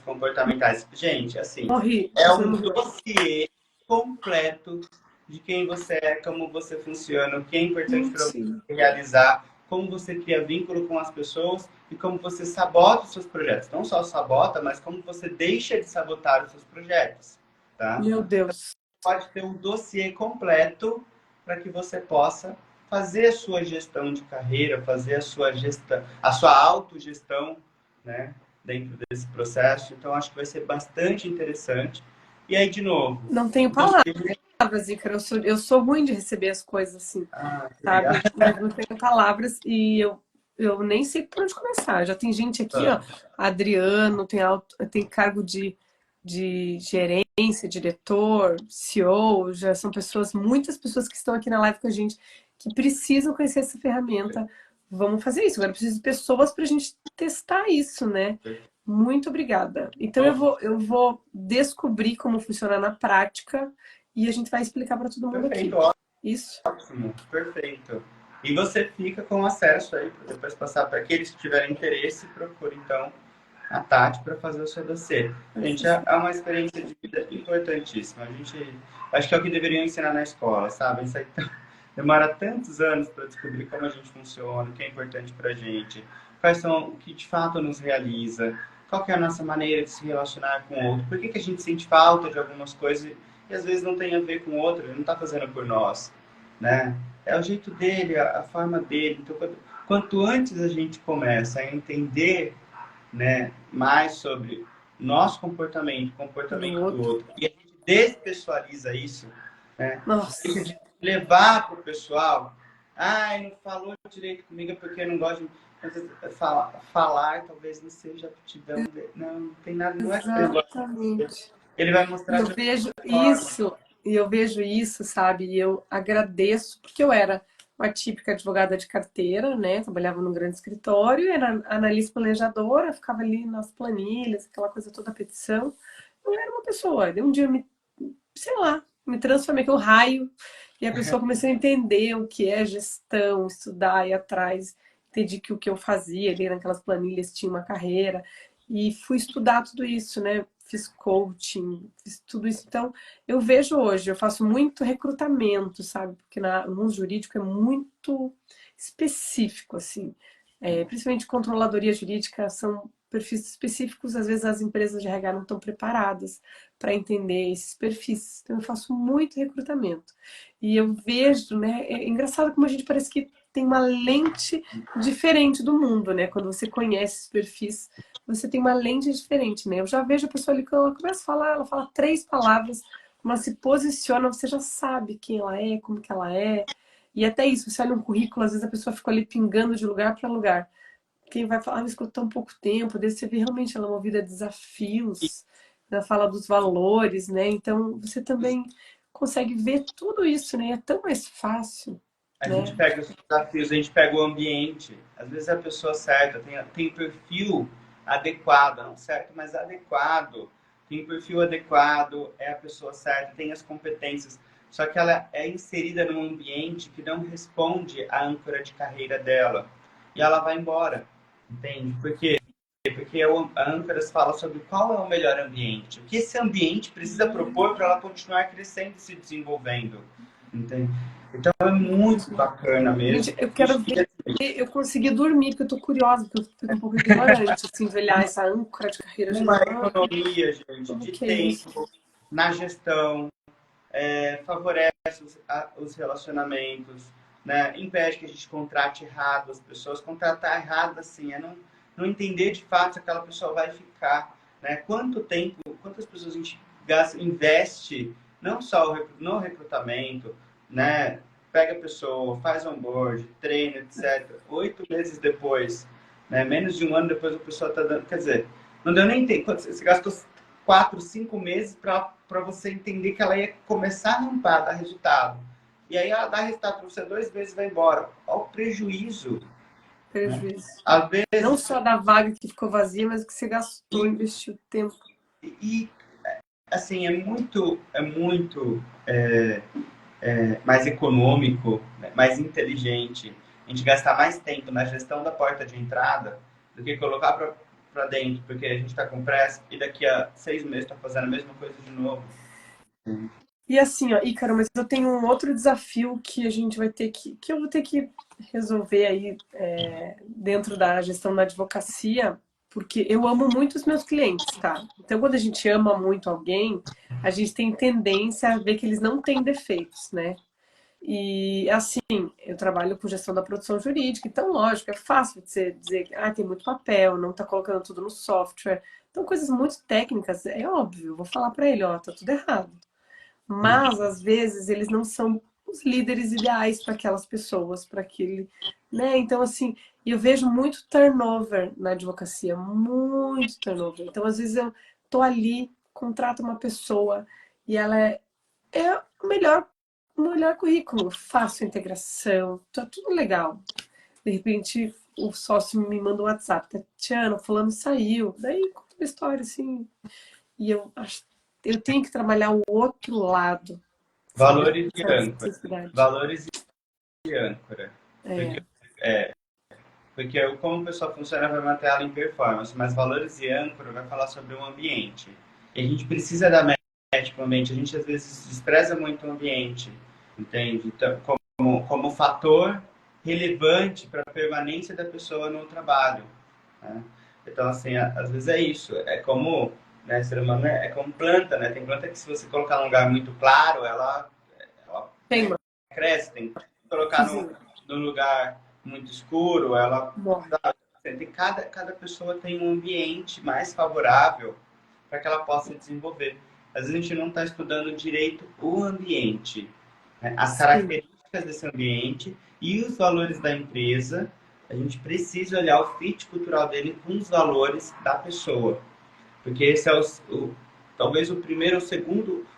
comportamentais. Gente, assim, Morri, é você um não morreu. dossiê completo de quem você é, como você funciona, o que é importante para você Mentira. realizar, como você cria vínculo com as pessoas e como você sabota os seus projetos. Não só sabota, mas como você deixa de sabotar os seus projetos, tá? Meu Deus. Pode ter um dossiê completo para que você possa fazer a sua gestão de carreira, fazer a sua gestão, a sua autogestão, né, dentro desse processo. Então, acho que vai ser bastante interessante. E aí, de novo, Não tenho o dossiê... palavras, Ícaro. Eu sou ruim de receber as coisas assim, Ah, que legal. sabe? Não tenho palavras e eu nem sei por onde começar. Já tem gente aqui, ó, Adriano, tem cargo de gerência, diretor, CEO, já são muitas pessoas que estão aqui na live com a gente que precisam conhecer essa ferramenta. Vamos fazer isso. Agora preciso de pessoas para a gente testar isso, né? Muito obrigada. Então eu vou descobrir como funciona na prática e a gente vai explicar para todo mundo aqui. Perfeito, Isso. ótimo, perfeito. E você fica com acesso aí para depois passar para aqueles que tiverem interesse, procure então a Tati para fazer o seu dossiê. Gente, é uma experiência de vida importantíssima. A gente, acho que é o que deveriam ensinar na escola, sabe? Isso aí demora tantos anos para descobrir como a gente funciona, o que é importante para a gente, quais são o que de fato nos realiza, qual que é a nossa maneira de se relacionar com o outro, por que a gente sente falta de algumas coisas e às vezes não tem a ver com o outro, ele não está fazendo por nós, né? É o jeito dele, a forma dele. Então, quanto antes a gente começa a entender, né, mais sobre nosso comportamento, o Do comportamento do outro. outro, e a gente despessoalizar isso, né, deixa Nossa. de levar para o pessoal, ai, não falou direito comigo porque eu não gosto de... Falar talvez não seja aptidão dele. Não tem nada, não é que ele gosta de você. Exatamente. Ele vai E mostrar eu de vejo outra forma. isso, e eu vejo isso, sabe? E eu agradeço, porque eu era uma típica advogada de carteira, né? Trabalhava num grande escritório, era analista planejadora, ficava ali nas planilhas, aquela coisa toda, petição. Eu era uma pessoa, de um dia sei lá, me transformei que um raio, e a pessoa começou a entender o que é gestão, estudar, ir atrás. Entendi que o que eu fazia ali naquelas planilhas tinha uma carreira, e fui estudar tudo isso, né? Fiz coaching, fiz tudo isso. Então, eu vejo hoje, eu faço muito recrutamento, sabe? Porque no mundo jurídico é muito específico, assim. Principalmente controladoria jurídica, são perfis específicos, às vezes as empresas de RH não estão preparadas para entender esses perfis. Então eu faço muito recrutamento. E eu vejo, né, é engraçado como a gente parece que tem uma lente diferente do mundo, né? Quando você conhece esses perfis, você tem uma lente diferente, né? Eu já vejo a pessoa ali, quando ela começa a falar, ela fala 3 palavras, ela se posiciona, você já sabe quem ela é, como que ela é. E até isso, você olha um currículo, às vezes a pessoa fica ali pingando de lugar para lugar. Quem vai falar, mas escutou tão pouco tempo, daí você vê realmente ela é movida a desafios, na fala dos valores, né? Então você também consegue ver tudo isso, né? É tão mais fácil, A gente né? pega os desafios, a gente pega o ambiente. Às vezes é a pessoa certa tem o perfil adequado, não certo, mas adequado. Tem o perfil adequado, é a pessoa certa, tem as competências. Só que ela é inserida num ambiente que não responde à âncora de carreira dela. E ela vai embora, entende? Por quê? Porque a âncora fala sobre qual é o melhor ambiente. O que esse ambiente precisa propor para ela continuar crescendo e se desenvolvendo. Entende? Então é muito bacana Gente, mesmo. eu quero ver eu conseguir dormir, porque eu tô curiosa, porque eu fico um pouco ignorante, assim, de olhar essa âncora de carreira. Uma Ah, economia, gente, como de que é isso? tempo na gestão, favorece os relacionamentos, né? Impede que a gente contrate errado as pessoas. Contratar errado, assim, é não entender de fato se aquela pessoa vai ficar, né? Quanto tempo, quantas pessoas a gente gasta, investe, não só no recrutamento, né? Pega a pessoa, faz onboard, treina, etc. 8 meses depois, né? Menos de um ano depois a pessoa está dando, quer dizer, não deu nem tempo, você gastou 4, 5 meses para você entender que ela ia começar a rampar, dar resultado. E aí ela dá resultado para você 2 meses e vai embora. Olha o prejuízo. Né? Prejuízo. Às Não vezes, só da vaga que ficou vazia, mas o que você gastou, e, investiu tempo. e assim, mais econômico, né, mais inteligente a gente gastar mais tempo na gestão da porta de entrada do que colocar para dentro, porque a gente está com pressa e daqui a 6 meses está fazendo a mesma coisa de novo. E assim, ó, Ícaro, mas eu tenho um outro desafio que a gente vai ter que eu vou ter que resolver aí dentro da gestão da advocacia, porque eu amo muito os meus clientes, tá? Então, quando a gente ama muito alguém, a gente tem tendência a ver que eles não têm defeitos, né? E assim, eu trabalho com gestão da produção jurídica, então, lógico, é fácil de você dizer que tem muito papel, não tá colocando tudo no software. Então, coisas muito técnicas, é óbvio, eu vou falar para ele, ó, tá tudo errado. Mas, às vezes, eles não são os líderes ideais para aquelas pessoas, para aquele, né? Então, assim, eu vejo muito turnover na advocacia, muito turnover. Então, às vezes, eu tô ali, contrato uma pessoa e ela é o melhor currículo, faço integração, tá tudo legal. De repente, o sócio me manda um WhatsApp, Tatiana, o fulano saiu. Daí, conta uma história, assim, e eu tenho que trabalhar o outro lado, sabe? Valores de Essa âncora. necessidade. Valores de âncora. Porque, É, porque como a pessoa funciona vai manter ela em performance, mas valores de âncora vai falar sobre o ambiente. E a gente precisa dar match para o ambiente. A gente às vezes despreza muito o ambiente, entende? Então, como fator relevante para a permanência da pessoa no trabalho. Né? Então, assim, às vezes é isso. É como, né, ser humano é como planta, né? Tem planta que se você colocar num lugar muito claro, ela tem, cresce. Tem que colocar cozinha, num lugar muito escuro, ela... morre. Cada pessoa tem um ambiente mais favorável para que ela possa desenvolver. Às vezes a gente não está estudando direito o ambiente, né? As Sim. características desse ambiente e os valores da empresa. A gente precisa olhar o fit cultural dele com os valores da pessoa, porque esse é talvez o primeiro ou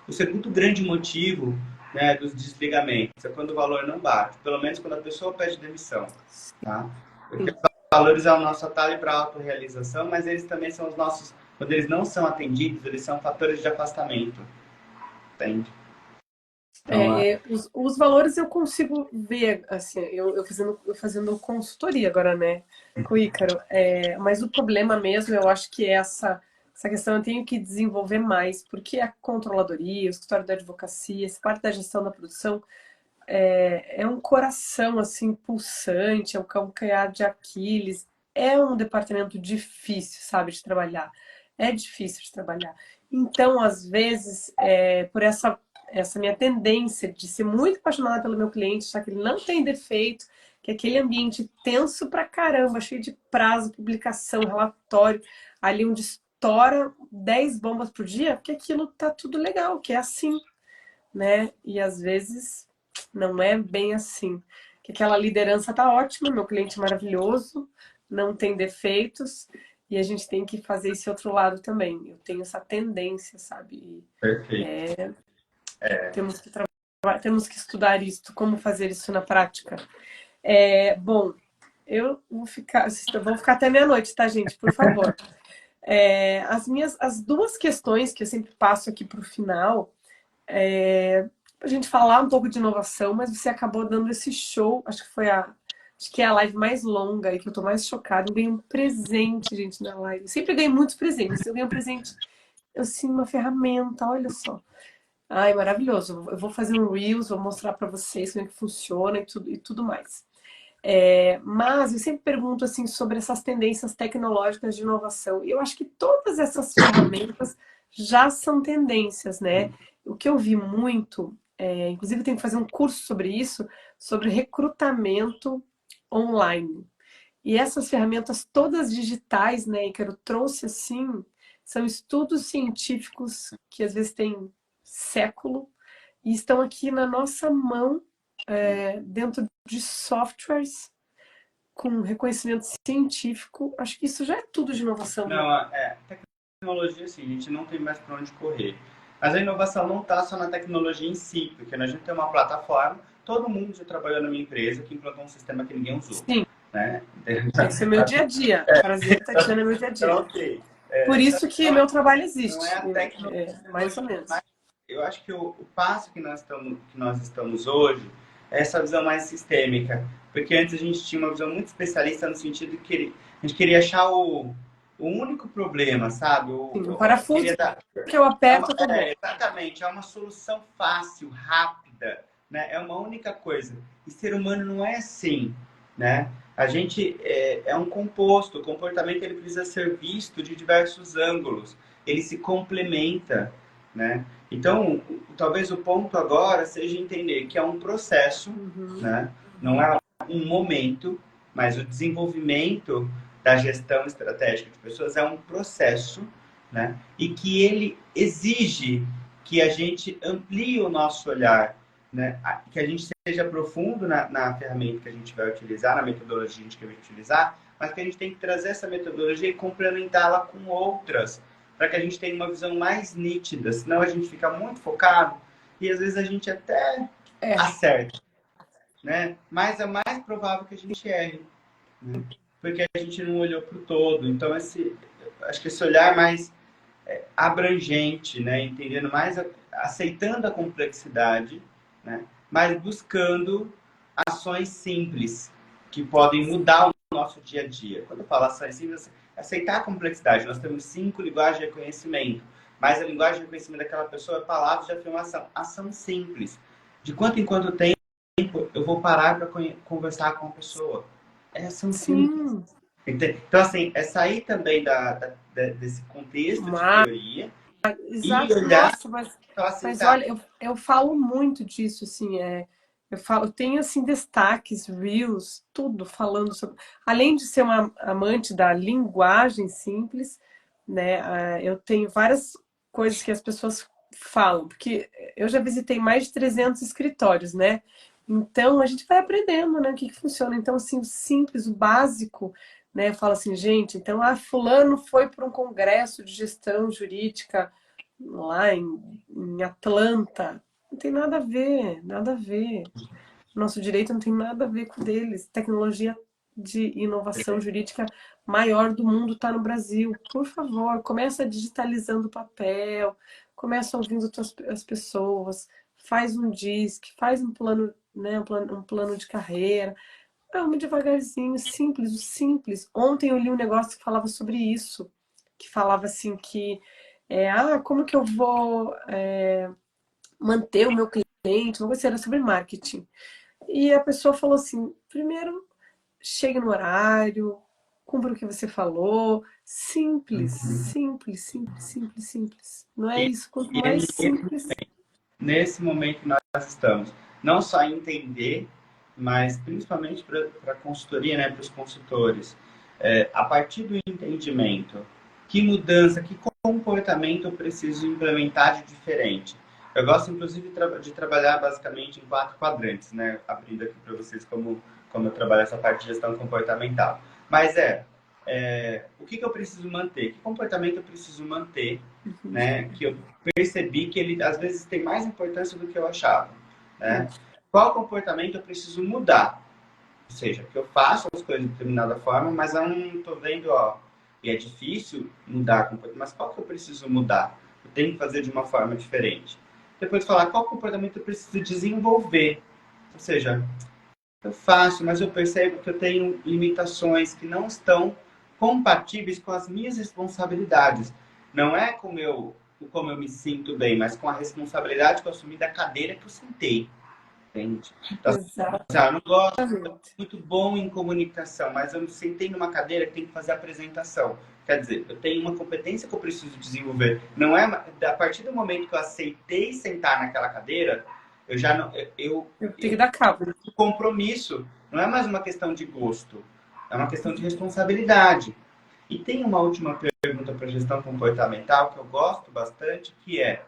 o segundo grande motivo, né, dos desligamentos, é quando o valor não bate, pelo menos quando a pessoa pede demissão, tá? Porque Sim. os valores é o nosso atalho para a autorrealização, mas eles também são os nossos, quando eles não são atendidos, eles são fatores de afastamento, entende? Então, Os valores eu consigo ver, assim, eu fazendo consultoria agora, né, com o Ícaro. Mas o problema mesmo, eu acho que essa questão eu tenho que desenvolver mais, porque a controladoria, o escritório da advocacia, essa parte da gestão da produção, é um coração, assim, pulsante, é um calcanhar de Aquiles, é um departamento difícil, sabe, de trabalhar. É difícil de trabalhar. Então, às vezes, por essa minha tendência de ser muito apaixonada pelo meu cliente, achar que ele não tem defeito, que aquele ambiente tenso pra caramba, cheio de prazo, publicação, relatório, ali onde estoura 10 bombas por dia, porque aquilo tá tudo legal, que é assim, né? E às vezes não é bem assim. Que aquela liderança tá ótima, meu cliente é maravilhoso, não tem defeitos, e a gente tem que fazer esse outro lado também. Eu tenho essa tendência, sabe? E perfeito. temos que temos que estudar isso, como fazer isso na prática. Bom, eu vou ficar, vocês vão ficar até meia-noite, tá, gente? Por favor. As duas questões que eu sempre passo aqui para o final a gente falar um pouco de inovação, mas você acabou dando esse show, acho que é a live mais longa e que eu tô mais chocada. Eu ganhei um presente, gente, na live. Eu sempre ganhei muitos presentes. Eu ganhei um presente, assim, uma ferramenta, olha só. Ai, maravilhoso. Eu vou fazer um Reels, vou mostrar para vocês como é que funciona e tudo mais. Mas eu sempre pergunto assim sobre essas tendências tecnológicas de inovação. E eu acho que todas essas ferramentas já são tendências, né? O que eu vi muito, inclusive eu tenho que fazer um curso sobre isso, sobre recrutamento online. E essas ferramentas todas digitais, né, que eu trouxe assim, são estudos científicos que às vezes têm século e estão aqui na nossa mão, dentro de softwares com reconhecimento científico. Acho que isso já é tudo de inovação, né? Não, tecnologia, assim, a gente não tem mais para onde correr. Mas a inovação não está só na tecnologia em si, porque a gente tem uma plataforma, todo mundo já trabalhou na minha empresa que implantou um sistema que ninguém usou, Sim, né? esse é meu dia a dia. Prazer, Tatiana, é meu dia a Então, dia. ok. Por Então, isso que meu trabalho não é existe. a tecnologia, Mais ou menos. mas eu acho que o passo que nós estamos hoje é essa visão mais sistêmica. Porque antes a gente tinha uma visão muito especialista no sentido que a gente queria achar o único problema, sabe? Sim, um parafuso Queria dar, que eu aperto, acabou. exatamente, é uma solução fácil, rápida, né? É uma única coisa. E ser humano não é assim, né? A gente é um composto, o comportamento ele precisa ser visto de diversos ângulos, ele se complementa, né? Então, talvez o ponto agora seja entender que é um processo, né? Não é um momento, mas o desenvolvimento da gestão estratégica de pessoas é um processo, né? E que ele exige que a gente amplie o nosso olhar, né? Que a gente seja profundo na ferramenta que a gente vai utilizar, na metodologia que a gente vai utilizar, mas que a gente tem que trazer essa metodologia e complementá-la com outras, para que a gente tenha uma visão mais nítida, senão a gente fica muito focado e às vezes a gente até acerta, né? Mas é mais provável que a gente erre, né? Porque a gente não olhou para o todo. Então, acho que esse olhar mais abrangente, né? Entendendo mais, aceitando a complexidade, né? Mas buscando ações simples que podem mudar o nosso dia a dia. Quando eu falo ações simples, aceitar a complexidade. Nós temos 5 linguagens de reconhecimento, mas a linguagem de reconhecimento daquela pessoa é palavras de afirmação. Ação simples. De quanto em quanto tempo eu vou parar para conversar com a pessoa? É ação simples. Sim. Então, assim, é sair também desse contexto de teoria e Exato, olhar nossa, e falar assim, mas tá, olha, eu falo muito disso, assim, eu falo, eu tenho assim destaques, reels, tudo falando sobre, além de ser uma amante da linguagem simples, né, eu tenho várias coisas que as pessoas falam, porque eu já visitei mais de 300 escritórios, né, então a gente vai aprendendo, né, o que que funciona, então assim, o simples, o básico, né, fala assim, gente, então, fulano foi para um congresso de gestão jurídica lá em Atlanta. Não tem nada a ver, nada a ver. Nosso direito não tem nada a ver com o deles. Tecnologia de inovação jurídica maior do mundo está no Brasil. Por favor, começa digitalizando o papel, começa ouvindo as pessoas, faz um DISC, faz um plano, né, um plano de carreira. Vamos devagarzinho, simples, o simples. Ontem eu li um negócio que falava sobre isso, que falava assim que como que eu vou manter o meu cliente? Uma coisa era sobre marketing. E a pessoa falou assim: primeiro, chegue no horário, cumpra o que você falou. Simples, simples, simples, simples, simples. Não é e, isso? Quanto e é mais simples. nesse momento que nós estamos. Não só entender, mas principalmente para a consultoria, né, para os consultores. A partir do entendimento, que mudança, que comportamento eu preciso implementar de diferente. Eu gosto, inclusive, de trabalhar basicamente em 4 quadrantes, né? Abrindo aqui para vocês como eu trabalho essa parte de gestão comportamental. Mas o que eu preciso manter? Que comportamento eu preciso manter, né? Que eu percebi que ele, às vezes, tem mais importância do que eu achava, né? Qual comportamento eu preciso mudar? Ou seja, que eu faço as coisas de determinada forma, mas eu não estou vendo, e é difícil mudar comportamento, mas qual que eu preciso mudar? Eu tenho que fazer de uma forma diferente. Depois falar qual comportamento eu preciso desenvolver. Ou seja, eu faço, mas eu percebo que eu tenho limitações que não estão compatíveis com as minhas responsabilidades. Não é como eu me sinto bem, mas com a responsabilidade que eu assumi da cadeira que eu sentei. Entende? Então, assim, eu não gosto, Exatamente. muito bom em comunicação, mas eu me sentei numa cadeira que tem que fazer apresentação. Quer dizer, eu tenho uma competência que eu preciso desenvolver. Não é a partir do momento que eu aceitei sentar naquela cadeira, eu já não Eu tenho que dar cabo. compromisso. Não é mais uma questão de gosto, é uma questão de responsabilidade. E tem uma última pergunta para gestão comportamental que eu gosto bastante, que é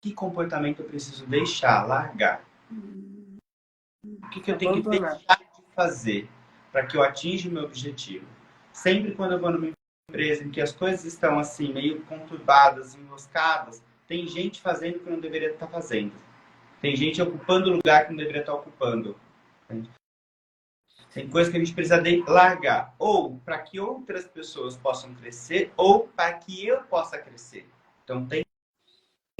que comportamento eu preciso deixar, largar? O que eu tenho que Abandonar. deixar de fazer para que eu atinja o meu objetivo? Sempre quando eu vou numa empresa em que as coisas estão assim, meio conturbadas, enroscadas, tem gente fazendo o que não deveria estar fazendo. Tem gente ocupando o lugar que não deveria estar ocupando. Tem coisas que a gente precisa largar. Ou para que outras pessoas possam crescer, ou para que eu possa crescer. Então, tem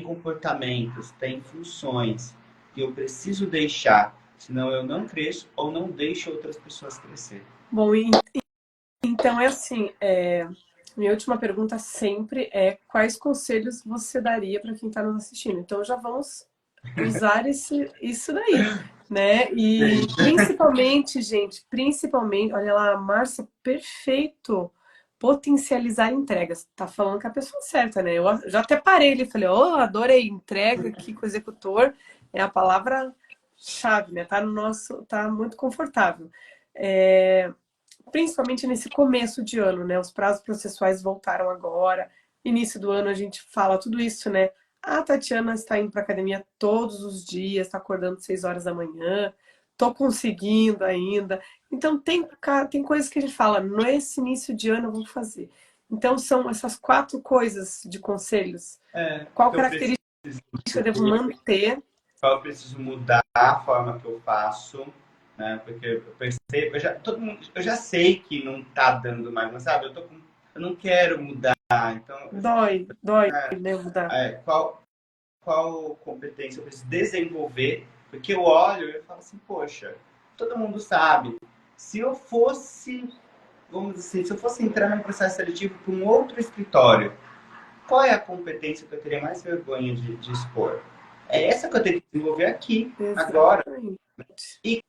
comportamentos, tem funções que eu preciso deixar, senão eu não cresço ou não deixo outras pessoas crescer. Bom, então é assim, minha última pergunta sempre é quais conselhos você daria para quem está nos assistindo? Então já vamos usar isso daí, né? E principalmente, gente, olha lá, Márcia, perfeito. Potencializar entregas. Tá falando com a pessoa certa, né? Eu já até parei ali, falei, oh, adorei, entrega aqui com o executor. É a palavra-chave, né? Tá no nosso, tá muito confortável. Principalmente nesse começo de ano, né? Os prazos processuais voltaram agora. Início do ano a gente fala tudo isso, né? A Tatiana está indo para academia todos os dias, está acordando 6 horas da manhã, tô conseguindo ainda. Então tem coisas que a gente fala, nesse início de ano eu vou fazer. Então são essas 4 coisas de conselhos. Qual característica eu devo manter? Qual eu preciso mudar a forma que eu faço, né? Porque eu percebo, eu já sei que não tá dando mais, mas sabe, eu não quero mudar, então Dói, né, mudar. Qual competência eu preciso desenvolver? Porque eu olho e eu falo assim, poxa, todo mundo sabe. Se eu fosse, vamos dizer assim, se eu fosse entrar num processo seletivo para um outro escritório, qual é a competência que eu teria mais vergonha de expor? É essa que eu tenho que desenvolver aqui, agora. E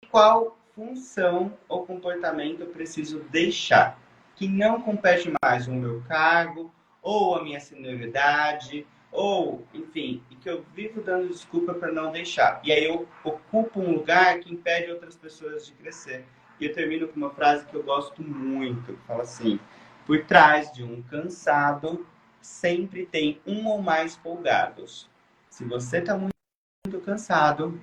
qual função ou comportamento eu preciso deixar? Que não compete mais o meu cargo, ou a minha senioridade, ou, enfim, e que eu vivo dando desculpa para não deixar. E aí eu ocupo um lugar que impede outras pessoas de crescer. E eu termino com uma frase que eu gosto muito, que fala assim: por trás de um cansado, sempre tem um ou mais folgados. Se você está muito cansado,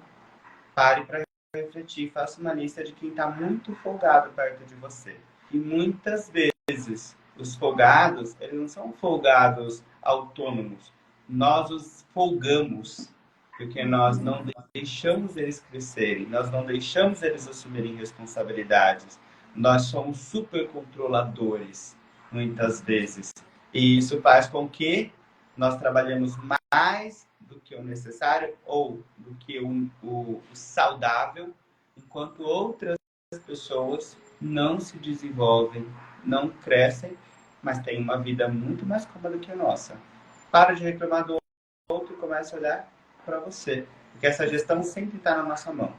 pare para refletir, faça uma lista de quem está muito folgado perto de você. E muitas vezes, os folgados, eles não são folgados autônomos. Nós os folgamos, porque nós não deixamos eles crescerem, nós não deixamos eles assumirem responsabilidades. Nós somos super controladores, muitas vezes. E isso faz com que nós trabalhemos mais do que o necessário ou do que o saudável, enquanto outras pessoas não se desenvolvem, não crescem, mas têm uma vida muito mais cômoda que a nossa. Para de reclamar do outro e comece a olhar para você, porque essa gestão sempre está na nossa mão.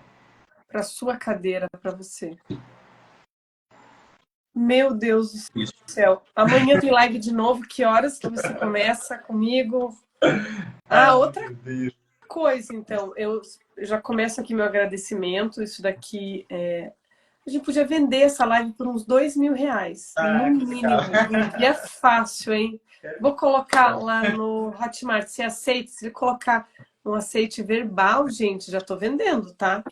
Para sua cadeira, para você. Meu Deus do céu. Amanhã tem live de novo. Que horas que você começa comigo? Outra coisa, então. Eu já começo aqui meu agradecimento. Isso daqui a gente podia vender essa live por uns R$2.000. No mínimo. E é fácil, hein? Vou colocar lá no Hotmart. Se aceita, se colocar um aceite verbal, gente, já tô vendendo, tá?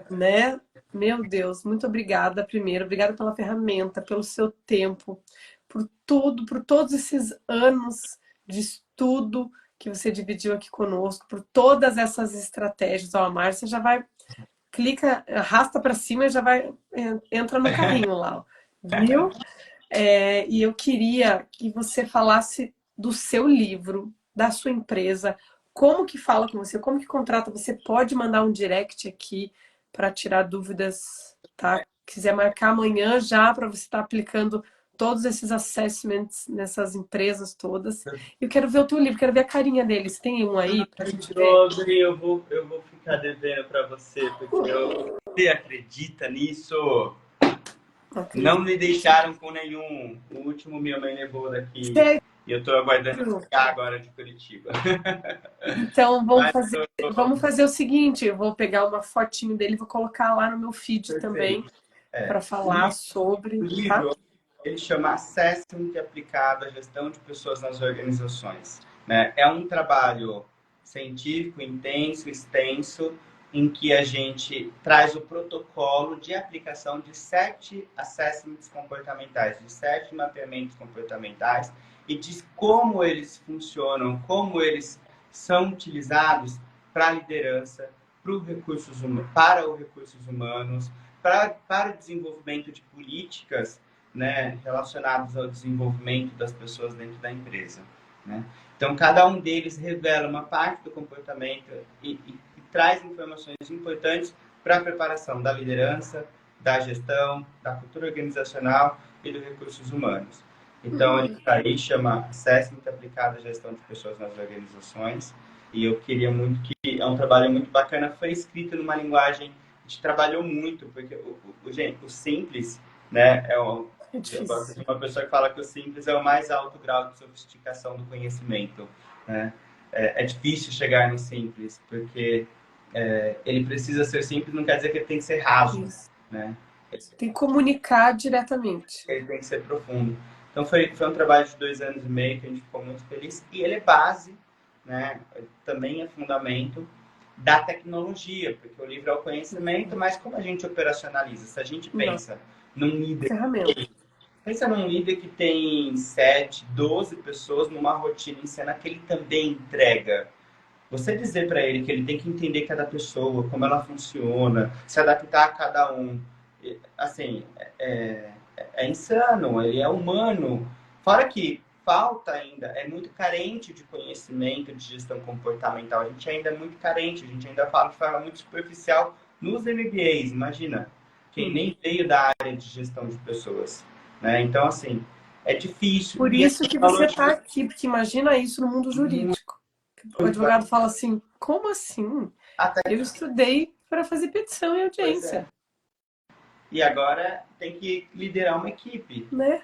Né? Meu Deus, muito obrigada primeiro. Obrigada pela ferramenta, pelo seu tempo, por tudo, por todos esses anos de estudo que você dividiu aqui conosco, por todas essas estratégias. Ó, a Márcia já vai, clica, arrasta para cima e já vai, entra no carrinho lá, ó. Viu? E eu queria que você falasse do seu livro, da sua empresa, como que fala com você, como que contrata. Você pode mandar um direct aqui para tirar dúvidas, tá? Quiser marcar amanhã já para você estar aplicando todos esses assessments nessas empresas todas. Eu quero ver o teu livro, quero ver a carinha dele. Você tem um aí pra gente ver? Eu vou ficar devendo para você, porque você acredita nisso? Não me deixaram com nenhum. O último minha mãe levou daqui. E eu tô aguardando ficar agora de Curitiba. Então vamos fazer o seguinte, eu vou pegar uma fotinho dele e vou colocar lá no meu feed também para falar sobre. O livro, ele chama Assessment aplicado à gestão de pessoas nas organizações. Né? É um trabalho científico, intenso, extenso, em que a gente traz o protocolo de aplicação de 7 assessments comportamentais, de 7 mapeamentos comportamentais, e diz como eles funcionam, como eles são utilizados para a liderança, para os recursos humanos, para o desenvolvimento de políticas, né, relacionadas ao desenvolvimento das pessoas dentro da empresa. Né? Então, cada um deles revela uma parte do comportamento e traz informações importantes para a preparação da liderança, da gestão, da cultura organizacional e dos recursos humanos. Então, ele está aí, chama Assessment aplicado à gestão de pessoas nas organizações. E eu queria muito que... É um trabalho muito bacana, foi escrito numa linguagem... A gente trabalhou muito, porque o simples, né, eu gosto de uma pessoa que fala que o simples é o mais alto grau de sofisticação do conhecimento. Né? É difícil chegar no simples, porque ele precisa ser simples, não quer dizer que ele tem que ser raso. Né? Tem que comunicar diretamente. Ele tem que ser profundo. Então foi um trabalho de 2 anos e meio que a gente ficou muito feliz. E ele é base, né? Também é fundamento da tecnologia, porque o livro é o conhecimento, mas como a gente operacionaliza? Se a gente pensa num líder... Pensa num líder que tem 7, 12 pessoas numa rotina em cena que ele também entrega. Você dizer para ele que ele tem que entender cada pessoa, como ela funciona, se adaptar a cada um, assim, é insano, ele é humano. Fora que falta ainda, é muito carente de conhecimento de gestão comportamental. A gente ainda é muito carente, a gente ainda fala de forma muito superficial nos MBAs, imagina. Quem nem veio da área de gestão de pessoas. Né? Então, assim, é difícil. Por isso que você está aqui, porque imagina isso no mundo jurídico. O advogado fala assim, como assim? Eu estudei para fazer petição e audiência. E agora tem que liderar uma equipe. Né?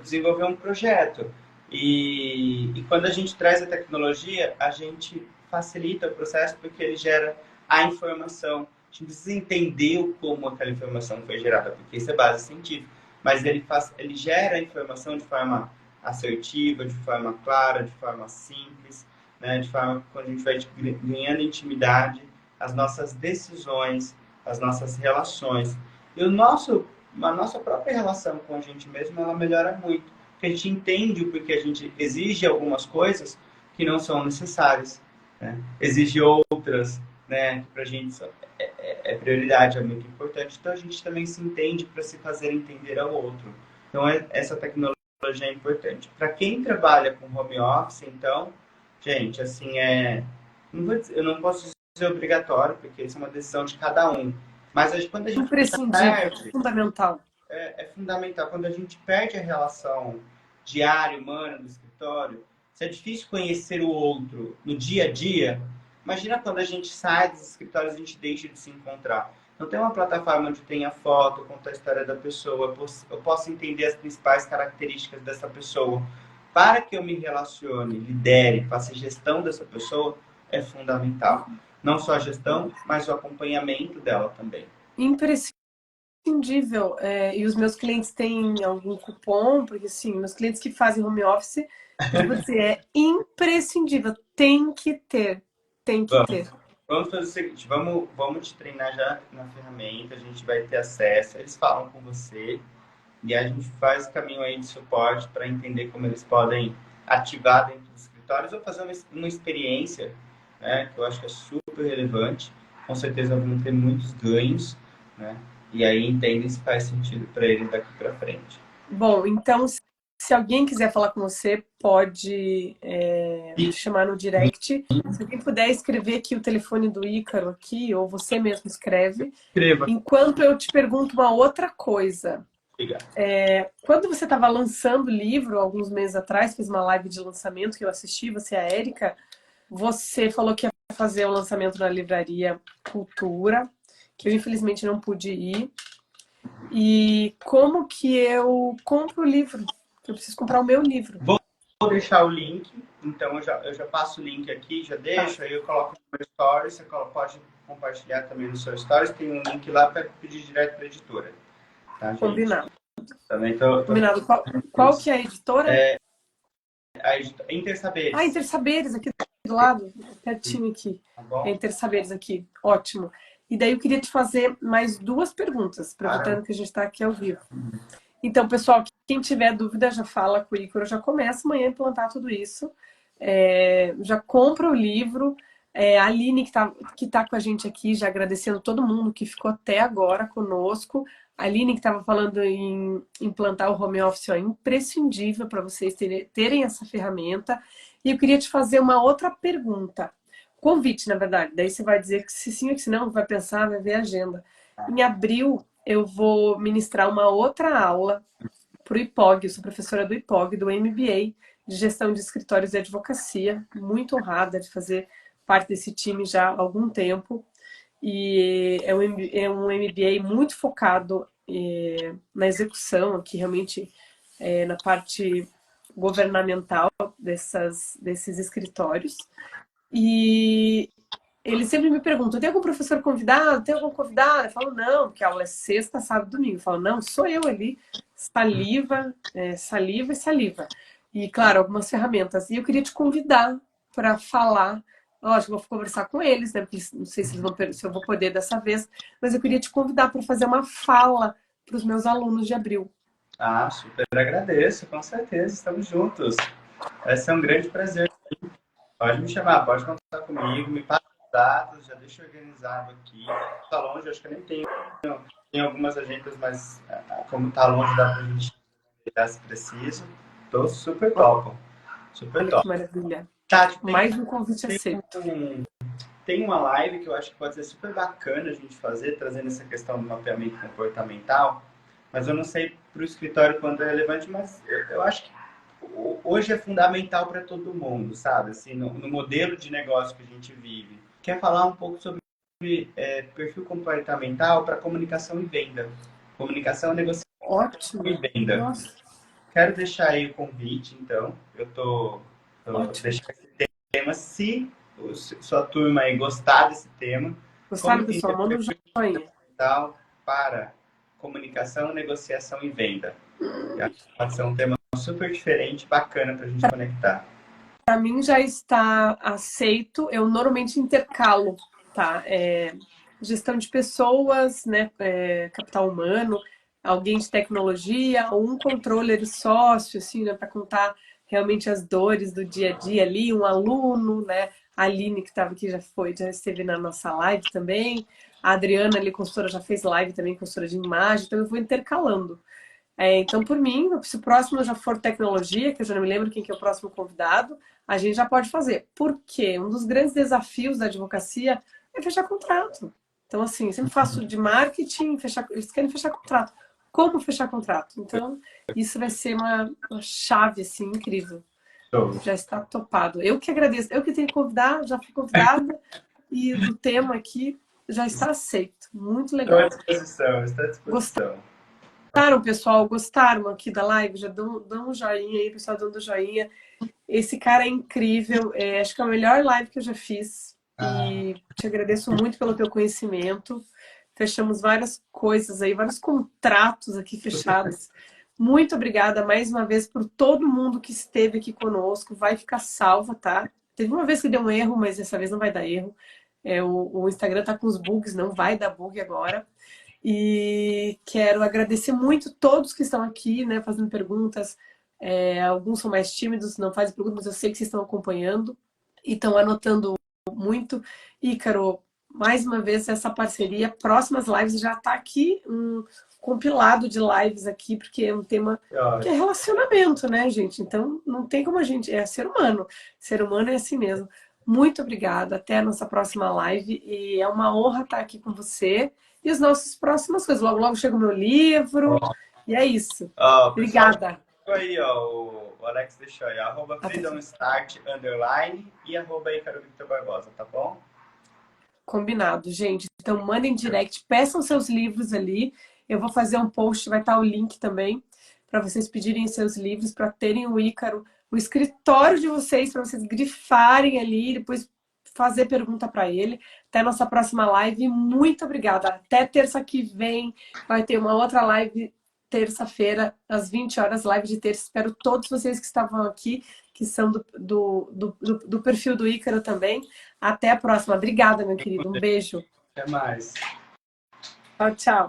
Desenvolver um projeto. E quando a gente traz a tecnologia, a gente facilita o processo porque ele gera a informação. A gente precisa entender como aquela informação foi gerada, porque isso é base científica. Mas ele gera a informação de forma assertiva, de forma clara, de forma simples, né? De forma que quando a gente vai ganhando intimidade, as nossas decisões, as nossas relações. E a nossa própria relação com a gente mesmo, ela melhora muito. Porque a gente entende o porquê a gente exige algumas coisas que não são necessárias. Né? Exige outras, né? Que pra gente é prioridade, é muito importante. Então a gente também se entende para se fazer entender ao outro. Então essa tecnologia é importante. Para quem trabalha com home office, então, gente, assim, eu não posso dizer obrigatório, porque isso é uma decisão de cada um. Mas quando a gente imprescindível, fundamental. É fundamental. Quando a gente perde a relação diária, humana, do escritório, se é difícil conhecer o outro no dia a dia, imagina quando a gente sai dos escritórios e a gente deixa de se encontrar. Não tem uma plataforma onde tenha foto, conta a história da pessoa, eu posso entender as principais características dessa pessoa. Para que eu me relacione, lidere, faça gestão dessa pessoa, é fundamental. Não só a gestão, mas o acompanhamento dela também. Imprescindível. E os meus clientes têm algum cupom, porque sim, meus clientes que fazem home office, é imprescindível. Tem que ter. Tem que ter. Vamos fazer o seguinte, vamos te treinar já na ferramenta, a gente vai ter acesso, eles falam com você e a gente faz o caminho aí de suporte para entender como eles podem ativar dentro dos escritórios ou fazer uma experiência, né, que eu acho que é super relevante. Com certeza vão ter muitos ganhos, né, e aí entendem se faz sentido para eles daqui para frente. Bom, então, se alguém quiser falar com você, pode te chamar no direct. Se alguém puder escrever aqui o telefone do Ícaro aqui, ou você mesmo escreve. Escreva. Enquanto eu te pergunto uma outra coisa. Obrigado. Quando você estava lançando o livro, alguns meses atrás, fez uma live de lançamento que eu assisti, você e a Érica, você falou que ia fazer o lançamento na livraria Cultura, que eu infelizmente não pude ir. E como que eu compro o livro? Eu preciso comprar o meu livro. Vou deixar o link, então eu já passo o link aqui, já deixo, aí eu coloco no meu stories, você pode compartilhar também no seu stories, tem um link lá para pedir direto para a editora. Tá, gente? Combinado. Também Combinado. Qual que é a editora? A Intersaberes. Intersaberes, aqui do lado. pertinho aqui. Tá bom? É Intersaberes aqui. Ótimo. E daí eu queria te fazer mais duas perguntas, Claro. aproveitando que a gente está aqui ao vivo. Então, pessoal, quem tiver dúvida já fala com o Ícaro, já começa amanhã a implantar tudo isso. Já compra o livro. A Aline, que tá com a gente aqui, já agradecendo todo mundo que ficou até agora conosco. A Aline, que estava falando em implantar o home office, é imprescindível para vocês terem essa ferramenta. E eu queria te fazer uma outra pergunta. Convite, na verdade. Daí você vai dizer que se sim ou que se não, vai pensar, vai ver a agenda. Em abril, eu vou ministrar uma outra aula para o IPOG. Eu sou professora do IPOG, do MBA de Gestão de Escritórios e Advocacia. Muito honrada de fazer parte desse time já há algum tempo. E é um MBA muito focado na execução, aqui realmente na parte governamental desses escritórios. E ele sempre me pergunta, tem algum professor convidado? Tem algum convidado? Eu falo, não, porque a aula é sexta, sábado, domingo. Eu falo, não, sou eu ali, saliva, saliva e saliva. E, claro, algumas ferramentas. E eu queria te convidar para falar. Lógico, eu vou conversar com eles, né? Porque não sei se eu vou poder dessa vez, mas eu queria te convidar para fazer uma fala para os meus alunos de abril. Ah, super agradeço, com certeza, estamos juntos. Vai ser um grande prazer. Pode me chamar, pode contar comigo, me passa os dados, já deixa organizado aqui. Tá longe, acho que eu nem tenho. Tem algumas agendas, mas como tá longe, dá pra gente ligar se preciso. Tô super top. Super Olha que top. maravilha. Tati, Mais um convite tem, aceito. tem uma live que eu acho que pode ser super bacana a gente fazer, trazendo essa questão do mapeamento comportamental, mas eu não sei para o escritório quando é relevante, mas eu acho que hoje é fundamental para todo mundo, sabe? Assim, no modelo de negócio que a gente vive. Quer falar um pouco sobre perfil comportamental para comunicação e venda? Comunicação, negociação e Ótimo. venda. Nossa, Quero deixar aí o convite, então. Eu tô ótimo. deixando esse tema. Se sua turma aí gostar desse tema, como Gostaram, entender pessoal? o Manda um perfil joinha. comportamental para comunicação, negociação e venda. Eu acho que pode ser um tema super diferente, bacana para a gente conectar. Para mim já está aceito. Eu normalmente intercalo, tá? Gestão de pessoas, né? Capital humano, alguém de tecnologia, ou um controller sócio, assim, né? Para contar realmente as dores do dia a dia ali, um aluno, né? A Aline, que estava aqui, já esteve na nossa live também. A Adriana, ali, consultora, já fez live também, consultora de imagem, então eu vou intercalando. Então, por mim, se o próximo já for tecnologia, que eu já não me lembro quem que é o próximo convidado, a gente já pode fazer. Por quê? Um dos grandes desafios da advocacia é fechar contrato. Então, assim, eu sempre faço de marketing, eles querem fechar contrato. Como fechar contrato? Então, isso vai ser uma chave, assim, incrível. Show. Já está topado. Eu que agradeço. Eu que tenho que convidar, já fui convidada, e o tema aqui já está aceito. Muito Estou à legal. disposição, estou à disposição. Gostaram, pessoal? Gostaram aqui da live? Já dão um joinha aí, pessoal, dando joinha. Esse cara é incrível. Acho que é a melhor live que eu já fiz. E te agradeço muito pelo teu conhecimento. Fechamos várias coisas aí, vários contratos aqui fechados. Muito obrigada mais uma vez por todo mundo que esteve aqui conosco. Vai ficar salva, tá? Teve uma vez que deu um erro, mas dessa vez não vai dar erro. O Instagram tá com os bugs, não vai dar bug agora. E quero agradecer muito todos que estão aqui, né, fazendo perguntas. Alguns são mais tímidos, não fazem perguntas, mas eu sei que vocês estão acompanhando e estão anotando muito. Ícaro, mais uma vez, essa parceria. Próximas lives já está aqui um compilado de lives aqui, porque é um tema que é relacionamento, né, gente? Então, não tem como a gente... É ser humano. Ser humano é assim mesmo. Muito obrigada. Até a nossa próxima live. E é uma honra estar aqui com você. E as nossas próximas coisas. Logo, logo chega o meu livro. E é isso. Pessoal, Obrigada. aí, ó, o Alex deixou aí, @freedomstart_ e @Icaro Victor Barbosa, tá bom? Combinado, gente. Então, mandem direct, peçam seus livros ali. Eu vou fazer um post, vai estar o link também, para vocês pedirem seus livros, para terem o Ícaro, o escritório de vocês, para vocês grifarem ali, depois fazer pergunta para ele. Até a nossa próxima live. Muito obrigada. Até terça que vem vai ter uma outra live, terça-feira, às 20 horas, live de terça. Espero todos vocês que estavam aqui, que são do perfil do Ícaro também. Até a próxima. Obrigada, meu querido. Um beijo. Até mais. Tchau, tchau.